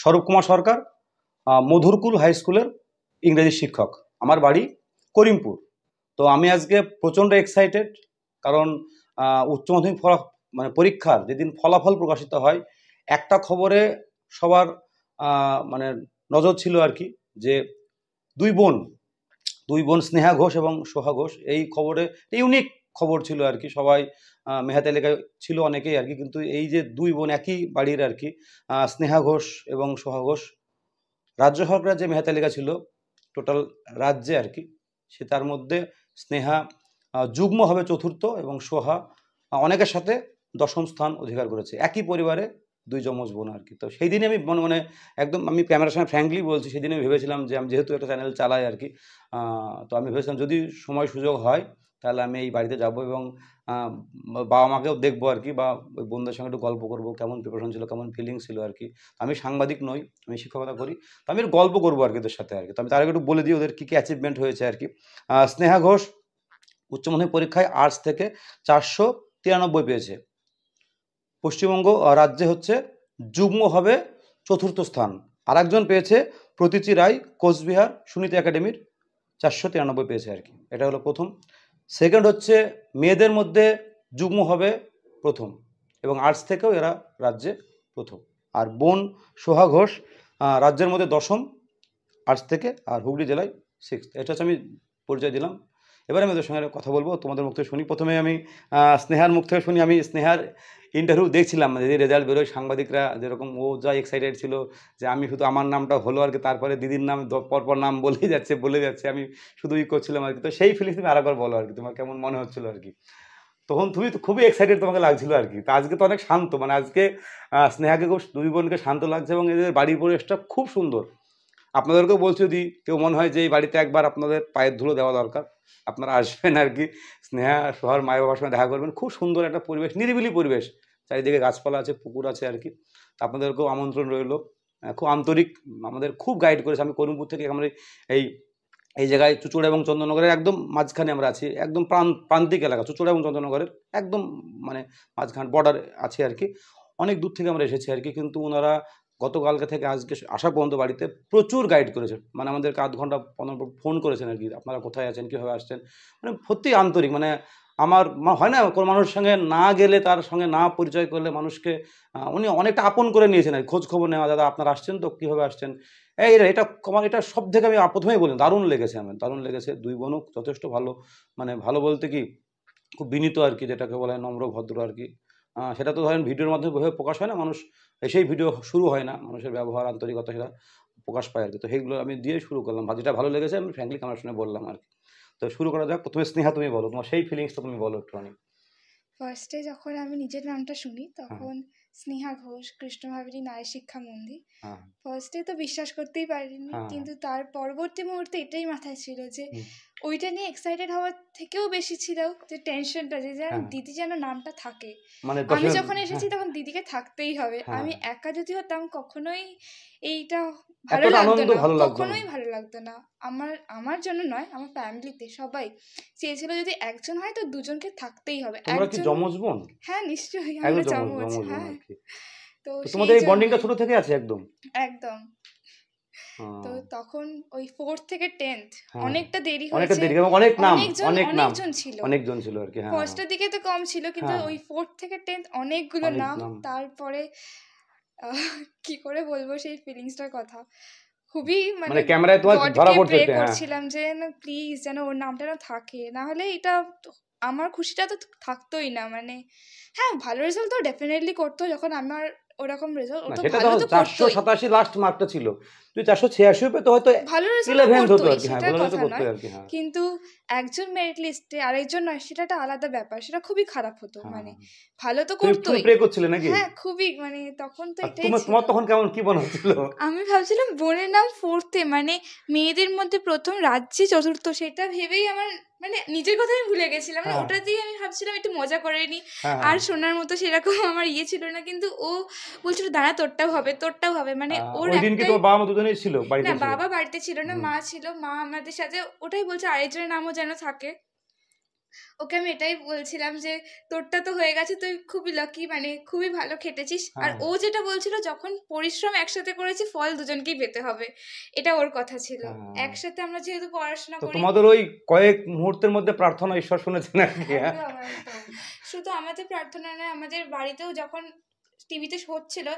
স্বরূপ কুমার সরকার, মধুরকুল হাই স্কুলের ইংরেজি শিক্ষক। আমার বাড়ি করিমপুর। তো আমি আজকে প্রচণ্ড এক্সাইটেড, কারণ উচ্চ মাধ্যমিক মানে পরীক্ষার যেদিন ফলাফল প্রকাশিত হয়, একটা খবরে সবার মানে নজর ছিল আর কি, যে দুই বোন স্নেহা ঘোষ এবং সোহা ঘোষ, এই খবরে ইউনিক খবর ছিল আর কি। সবাই মেধা তালিকায় ছিল অনেকেই আর কি, কিন্তু এই যে দুই বোন একই বাড়ির আর কি, স্নেহা ঘোষ এবং সোহা ঘোষ, রাজ্য সরকারের যে মেধা তালিকা ছিল টোটাল রাজ্যে আর কি, সে তার মধ্যে স্নেহা যুগ্মভাবে চতুর্থ এবং সোহা অনেকের সাথে দশম স্থান অধিকার করেছে। একই পরিবারে দুই যমজ বোন আর কি। তো সেই দিনে আমি মনে মনে একদম, আমি ক্যামেরার সামনে ফ্র্যাঙ্কলি বলছি, সেই দিনে আমি ভেবেছিলাম যে আমি যেহেতু একটা চ্যানেল চালাই আর কি, তো আমি ভেবেছিলাম যদি সময় সুযোগ হয় তাহলে আমি এই বাড়িতে যাব এবং বাবা মাকেও দেখবো আর কি, বা ওই বন্ধুদের সঙ্গে একটু গল্প করবো, কেমন প্রিপারেশন ছিল, কেমন ফিলিংস ছিল আর কি। আমি সাংবাদিক নই, আমি শিক্ষকতা করি, তো আমি গল্প করবো আর কি ওদের সাথে আর কি। তো আমি তার আগে একটু বলে দিই ওদের কী কী অ্যাচিভমেন্ট হয়েছে আর কি। স্নেহা ঘোষ উচ্চ মাধ্যমিক পরীক্ষায় আর্টস থেকে 493 পেয়েছে। পশ্চিমবঙ্গ রাজ্যে হচ্ছে যুগ্মভাবে চতুর্থ স্থান। আর একজন পেয়েছে প্রতীচি রায়, কোচবিহার সুনীতি একাডেমির 493 পেয়েছে আর কি। এটা হলো প্রথম। সেকেন্ড হচ্ছে মেয়েদের মধ্যে যুগ্মভাবে প্রথম, এবং আর্টস থেকেও এরা রাজ্যে প্রথম। আর বোন সোহা ঘোষ রাজ্যের মধ্যে দশম আর্টস থেকে, আর হুগলি জেলায় 6th। এটা হচ্ছে আমি পরিচয় দিলাম। এবারে আমি ওদের সঙ্গে কথা বলবো, তোমাদের মুখ থেকে শুনি। প্রথমে আমি স্নেহার মুখ থেকে শুনি। আমি স্নেহার ইন্টারভিউ দেখছিলাম, যদি রেজাল্ট বেরোয়, সাংবাদিকরা যেরকম ও যা এক্সাইটেড ছিল যে আমি শুধু আমার নামটা হলো আর কি, তারপরে দিদির নাম পরপর নাম বলে যাচ্ছে, আমি শুধু করছিলাম আর কি। তো সেই ফিলিংস তুমি আরেকবার বলো আর কি, তোমার কেমন মনে হচ্ছিল আর কি তখন? তুমি তো খুবই এক্সাইটেড তোমাকে লাগছিল আর কি। তো আজকে তো অনেক শান্ত, মানে আজকে স্নেহাকে খুব, দুই বোনকে শান্ত লাগছে, এবং এদের বাড়ির পরিবেশটা খুব সুন্দর। আপনাদেরকেও বলছি, যদি কেউ মনে হয় যে এই বাড়িতে একবার আপনাদের পায়ের ধুলো দেওয়া দরকার, আপনারা আসবেন আর কি। স্নেহা সোহার মায়ের বাবার সঙ্গে দেখা করবেন। খুব সুন্দর একটা পরিবেশ, নিরিবিলি পরিবেশ, চারিদিকে গাছপালা আছে, পুকুর আছে আর কি। আপনাদেরকেও আমন্ত্রণ রইল। খুব আন্তরিক, আমাদের খুব গাইড করেছে। আমি করিমপুর থেকে, আমরা এই এই জায়গায় চুঁচুড়া এবং চন্দননগরের একদম মাঝখানে আমরা আছি, একদম প্রান্তিক এলাকা, চুঁচুড়া এবং চন্দননগরের একদম মানে মাঝখান বর্ডার আছে আর কি। অনেক দূর থেকে আমরা এসেছি আর কি, কিন্তু ওনারা গতকালকে থেকে আজকে আসা পর্যন্ত বাড়িতে প্রচুর গাইড করেছেন। মানে আমাদেরকে আধ ঘন্টা 15 ফোন করেছেন আর কি, আপনারা কোথায় আছেন, কীভাবে আসছেন। মানে সত্যি আন্তরিক। মানে আমার হয় না, কোনো মানুষের সঙ্গে না গেলে, তার সঙ্গে না পরিচয় করলে মানুষকে উনি অনেকটা আপন করে নিয়েছেন আর খোঁজ খবর নেওয়া, দাদা আপনারা আসছেন তো, কীভাবে আসছেন। এটা সব থেকে আমি প্রথমেই বলি, দারুণ লেগেছে, আমার দারুণ লেগেছে। দুই বোনও যথেষ্ট ভালো, মানে ভালো বলতে কি খুব বিনীত আর কি, যেটাকে বলা হয় নম্র ভদ্র আর কি। সেটা তো ধরেন ভিডিওর মাধ্যমে ভাবে প্রকাশ হয় না, মানুষ এসেই ভিডিও শুরু হয় না, মানুষের ব্যবহার আন্তরিকতা সেটা প্রকাশ পায় আর কি। তো সেইগুলো আমি দিয়ে শুরু করলাম, যেটা ভালো লেগেছে আমি ফ্র্যাঙ্কলি আমার শুনে বললাম আর কি। তো শুরু করা যাক। প্রথমে স্নেহা তুমি বলো, তোমার সেই ফিলিংসটা তুমি বলো একটুখানি। ফার্স্টে যখন আমি নিজের নামটা শুনি তখন স্নেহা ঘোষ, কৃষ্ণভাবিনী নারী শিক্ষা মন্দির, ফার্স্টে তো বিশ্বাস করতেই পারিনি, কিন্তু তার পরবর্তী মুহূর্তে এটাই মাথায় ছিল যে ওইটা নিয়ে এক্সাইটেড হওয়ার থেকেও বেশি ছিল যে টেনশনটা, যে যেন দিদি যেন নামটা থাকে। আমি যখন এসেছি তখন দিদিকে থাকতেই হবে। আমি একা যদি হতাম কখনোই এইটা ভালো লাগতো না, কখনোই ভালো লাগতো না। আমার জন্য নয়, আমার ফ্যামিলিতে সবাই চেয়েছিল যদি একজন হয় তো দুজনকে থাকতেই হবে। তোমরা কি যমজ বোন? হ্যাঁ নিশ্চয়ই, আমরা যমজ। হ্যাঁ, তো তোমাদের এই বন্ডিংটা ছোট থেকে আছে একদম। তো তখন ওই 4th থেকে 10th অনেকটা দেরি হয়েছে, অনেকজন ছিল আর কি। ফার্স্টের দিকে তো কম ছিল, কিন্তু ওই 4th থেকে 10th অনেকগুলো নাম। তারপরে কি করে বলবো সেই ফিলিংসটার কথা, খুবই মানে ক্যামেরায় তোমার ধরা পড়ছে, প্রে করছিলাম যে প্লিজ যেন ওর নামটা না থাকে, না হলে এটা আমার খুশিটা তো থাকতোই না। মানে হ্যাঁ, ভালো রেজাল্ট তো ডেফিনেটলি করতো, যখন আমার ওরকম রেজাল্ট, ও তো ভালো তো করতোই। 487 লাস্ট মার্কটা ছিল, তুই 486 পেতে হয়তো ভালো রেজাল্ট করতো, সেটার কথা নয়, হ্যাঁ। কিন্তু একজন মেরিট লিস্টে আরেকজন নয়, সেটা একটা আলাদা ব্যাপার, সেটা খুবই খারাপ হতো। মানে ভালো তো করতোই। প্রে করছিলে নাকি? হ্যাঁ, খুবই, মানে তখন তো এটাই ছিল। তোমার তখন কেমন কি মনে হচ্ছিল? আমি ভাবছিলাম বোনের নাম 4th-এ, মানে মেয়েদের মধ্যে প্রথম, রাজ্যে চতুর্থ, সেটা ভেবেই আমার মানে নিজের কথাই আমি ভুলে গেছিলাম। মানে ওটা দিয়ে আমি ভাবছিলাম একটু মজা করে নি, আর শোনার মতো সেরকম আমার ছিল না। কিন্তু ও বলছিল দাঁড়া তোরটাও হবে, মানে ওর একটাই। তো বাবা মা দুজনেই ছিল বাড়িতে? না, বাবা বাড়িতে ছিল না, মা ছিল। মা আমাদের সাথে, ওটাই বলছে আরেকজনের নামও যেন থাকে। ওকে আমি এটাই বলছিলাম যে তোরটা তো হয়ে গেছে, তুই খুবই লাকি, মানে খুবই ভালো খেটেছিস। আর ও যেটা বলছিল যখন পরিশ্রম একসাথে করেছি ফল দুজনকেই পেতে হবে, এটা ওর কথা ছিল। একসাথে আমরা যেহেতু পড়াশোনা করি, তোমাদের ওই কয়েক মুহূর্তের মধ্যে প্রার্থনা ঈশ্বর শুনেছেন আর কি। শুধু আমাদের প্রার্থনা নয়, আমাদের বাড়িতেও যখন টিভিতে হচ্ছিল,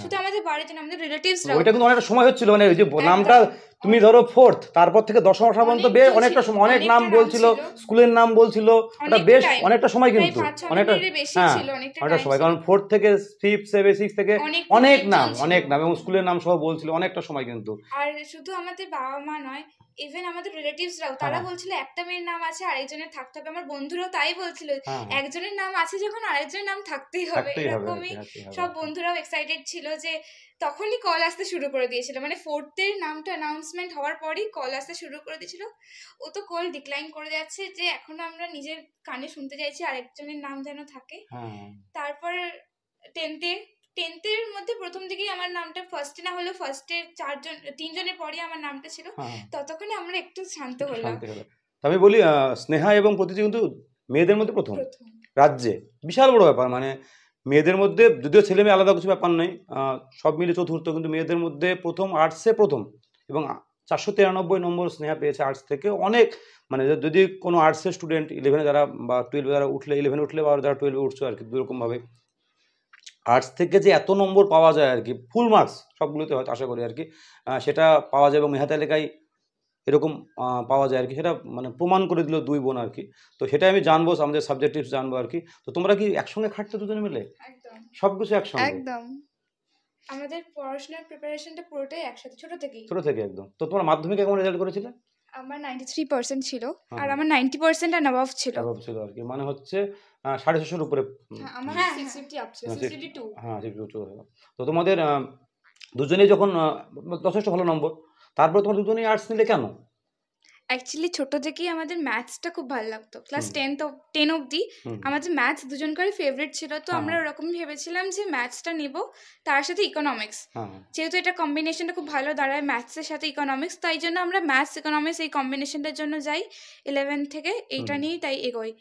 শুধু আমাদের বাড়িতে না, আমাদের রিলেটিভসরা, ওইটা কিন্তু অনেকটা সময় হচ্ছিল, মানে ওই যে নামটা তুমি ধরো ফোর্থ, তারপর থেকে দশম আসা পর্যন্ত বেশ অনেকটা সময়, অনেক নাম বলছিল, স্কুলের নাম বলছিল, ওটা বেশ অনেকটা সময়, কিন্তু অনেকটা, হ্যাঁ অনেকটা সময়, কারণ ফোর্থ থেকে ফিফথ সেভেন সিক্স থেকে অনেক নাম এবং স্কুলের নাম সহ বলছিল, অনেকটা সময় কিন্তু। আর শুধু আমাদের বাবা মা নয়, ইভেন আমাদের রিলেটিভসরাও, তারা বলছিল একটা মেয়ের নাম আছে আরেকজনের থাকতে হবে। আমার বন্ধুরাও তাই বলছিল, একজনের নাম আছে যখন আরেকজনের নাম থাকতেই হবে। এরকমই সব বন্ধুরাও এক্সাইটেড ছিল যে তখনই কল আসতে শুরু করে দিয়েছিল, মানে ফোর্থের নামটা অ্যানাউন্সমেন্ট হওয়ার পরই কল আসতে শুরু করে দিয়েছিল। ও তো কল ডিক্লাইন করে যাচ্ছে যে এখনো আমরা নিজের কানে শুনতে চাইছি আরেকজনের নাম যেন থাকে। তারপর টেন্থের মধ্যে প্রথম দিকেই আমার নামটা ফার্স্টে না হলেও ফার্স্টে তিনজনের পরই আমার নামটা ছিল, ততক্ষণে আমরা একটু শান্ত হলাম। আমি বলি স্নেহা এবং প্রতীতি কিন্তু মেয়েদের মধ্যে প্রথম রাজ্যে, বিশাল বড় ব্যাপার, মানে মেয়েদের মধ্যে, যদিও ছেলে মেয়ে আলাদা কিছু ব্যাপার নেই, সব মিলে চতুর্থ, কিন্তু মেয়েদের মধ্যে প্রথম, আর্টসে প্রথম, এবং 493 নম্বর স্নেহা পেয়েছে আর্টস থেকে। অনেক, মানে যদি কোনো আর্টসের স্টুডেন্ট 11-এ যারা বা 12-এ যারা উঠলে, 11-এ উঠলে বা যারা 12-এ উঠছে আর কি, দুরকমভাবে আর্টস থেকে যে এত নম্বর পাওয়া যায় আর কি, ফুল মার্কস সবগুলোতে হয়তো আশা করি আর কি, সেটা পাওয়া যায়, এবং মেধা তালিকায় এরকম পাওয়া যায় আর কি, সেটা মানে প্রমাণ করে দিল দুই বোন আর কি। তো সেটাই আমি জানবো, আমাদের সাবজেক্ট টিপস জানবো আর কি। তো তোমরা কি একসঙ্গে খাটতে দুজনে মিলে সবকিছু একসঙ্গে? একদম, আমাদের পড়াশোনার প্রিপারেশনটা পুরোটাই একসাথে, ছোট থেকে একদম। তো তোমরা মাধ্যমিকে কেমন রেজাল্ট করেছিলে? আমার 93% ছিল, আর আমার 90% আর অ্যাবাভ ছিল আর কি, মানে হচ্ছে 650-এর উপরে। আমার 650 আপ ছিল, 652। হ্যাঁ 652। তো তোমাদের দুজনেই যখন যথেষ্ট ভালো নম্বর, তারপর তোমার দুজনেই আর্টস নিলে কেন? অ্যাকচুয়ালি ছোট থেকেই আমাদের ম্যাথসটা খুব ভালো লাগতো। ক্লাস 10 অবধি আমাদের ম্যাথস দুজনকারই ফেভারিট ছিল, তো আমরা ওরকমই ভেবেছিলাম যে ম্যাথসটা নেব, তার সাথে ইকোনমিক্স, যেহেতু এটা কম্বিনেশনটা খুব ভালো দাঁড়ায় ম্যাথসের সাথে ইকোনমিক্স, তাই জন্য আমরা ম্যাথস ইকোনমিক্স এই কম্বিনেশনটার জন্য যাই 11 থেকে, এইটা নিয়েই তাই এগোই।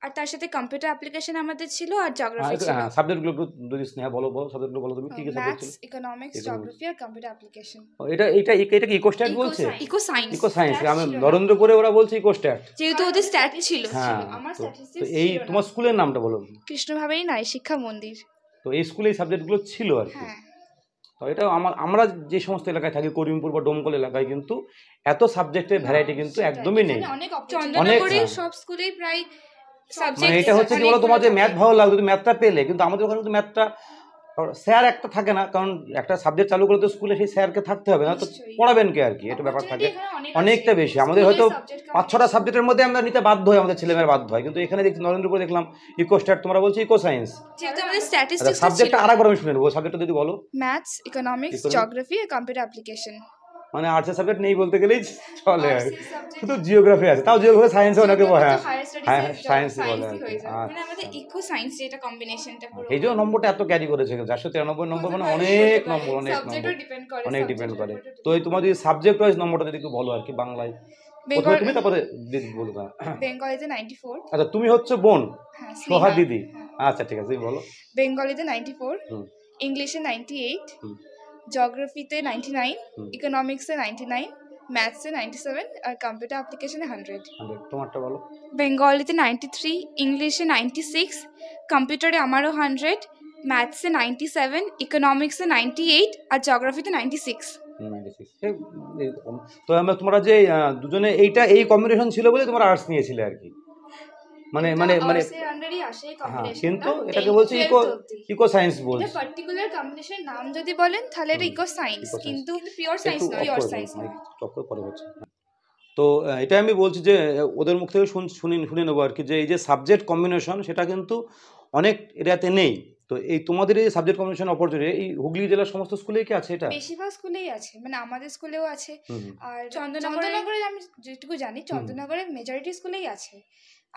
আর তার সাথে কম্পিউটার অ্যাপ্লিকেশন আমাদের ছিল, আর জিওগ্রাফি ছিল। সাবজেক্টগুলো একটু যদি স্নেহা বলো সাবজেক্টগুলো বলো তুমি, কি কি সাবজেক্ট ছিল? ম্যাথস, ইকোনমিক্স, জিওগ্রাফি আর কম্পিউটার অ্যাপ্লিকেশন। এটা কি ইকোস্ট্যাট বলছে? Eco science. আমি নরেন্দ্রপুরে ওরা বলছে ইকোস্ট্যাট, যেহেতু ওদের স্ট্যাট ছিল। আমার স্ট্যাটিস্টিক্স। তো এই তোমার স্কুলের নামটা বলো। কৃষ্ণ ভাবেরী নারী শিক্ষা মন্দির। তো এই স্কুলে এই সাবজেক্টগুলো ছিল আর কি। তো এটা আমরা যে সমস্ত এলাকায় থাকি, করিমপুর বা ডোমকল এলাকায়, কিন্তু এত সাবজেক্টের ভ্যারাইটি কিন্তু একদমই নেই। চন্দননগরে সব স্কুলেই প্রায় সাবজেক্ট, মানে এটা হচ্ছে কি বলো, তোমাদের ম্যাথ ভালো লাগতো, তুমি ম্যাথটা পেলে, কিন্তু আমাদের ওখানে কিন্তু ম্যাথটা স্যার একটা থাকে না, কারণ একটা সাবজেক্ট চালু করলে তো স্কুলে সেই স্যারকে থাকতে হবে, না তো পড়াবেন কে আর কি, এটা ব্যাপার থাকে অনেকটা বেশি। আমাদের হয়তো 5-6টা সাবজেক্টের মধ্যে আমরা নিতে বাধ্য হয়, আমাদের ছেলেমেয়েরা বাধ্য হয়, কিন্তু এখানে দেখছি নরেন্দ্রপুরে দেখলাম ইকোস্ট্যাট, তোমরা বলছো ইকো সায়েন্স, যেহেতু আমাদের স্ট্যাটিস্টিক্স সাবজেক্টটা আরেকবার আমি শুনে নেবো, সাবজেক্টটা যদি বলো। ম্যাথস, ইকোনমিক্স, জিওগ্রাফি আর কম্পিউটার অ্যাপ্লিকেশন। মানে আর্টসের সাবজেক্ট নেই বলতে গেলেই চলে, শুধু জিওগ্রাফি আছে, তাও জিওগ্রাফি সায়েন্সে অনেকে সায়েন্স বলে আর কি। মানে আমাদের ইকো সায়েন্স যেটা কম্বিনেশনটা পুরো, এই জন্য নম্বরটা এত ক্যারি করেছে, 493 নম্বর, মানে অনেক নম্বর, অনেক ডিপেন্ড করে। তো এই তোমার যদি সাবজেক্ট ওয়াইজ নম্বরটা যদি একটু বলো আর কি, বাংলায় তুমি, তারপরে বলো। বেঙ্গলিতে 94। আচ্ছা, তুমি হচ্ছে বোন সোহা দিদি, আচ্ছা ঠিক আছে, তুমি বলো। বেঙ্গলিতে 94, ইংলিশে 98, জিওগ্রাফিতে 99, ইকোনমিক্সে 99, ম্যাথসে 97 আর কম্পিউটার অ্যাপ্লিকেশনে 100। তোমারটা বলো। বেঙ্গলিতে 93, ইংলিশে 96, কম্পিউটারে আমারও 100, ম্যাথসে 97, ইকোনমিক্সে 98 আর জিওগ্রাফিতে 96। তো তোমরা যে দুজনে এই কম্বিনেশন ছিল বলে তোমরা আর্টস নিয়েছিলে আর কি, মানে কিন্তু এটাকে বলছে ইকো সায়েন্স বলছে। এটা পার্টিকুলার কম্বিনেশন নাম যদি বলেন তাহলে এটা ইকো সায়েন্স, কিন্তু পিওর সায়েন্স না, পিওর সায়েন্স না। পরে হচ্ছে। তো এটা আমি বলছি যে ওদের মুখ থেকে শুনে নেবো আর কি, যে এই যে সাবজেক্ট কম্বিনেশন সেটা কিন্তু অনেক এরিয়াতে নেই। তো এই তোমাদের এই সাবজেক্ট কম্বিনেশন অপরচুনিটি এই হুগলি জেলার সমস্ত স্কুলেই কি আছে? এটা বেশিরভাগ স্কুলেই আছে, মানে আমাদের স্কুলেও আছে, আর চন্দননগরে আমি যেটুকু জানি চন্দননগরে মেজরিটি স্কুলেই আছে।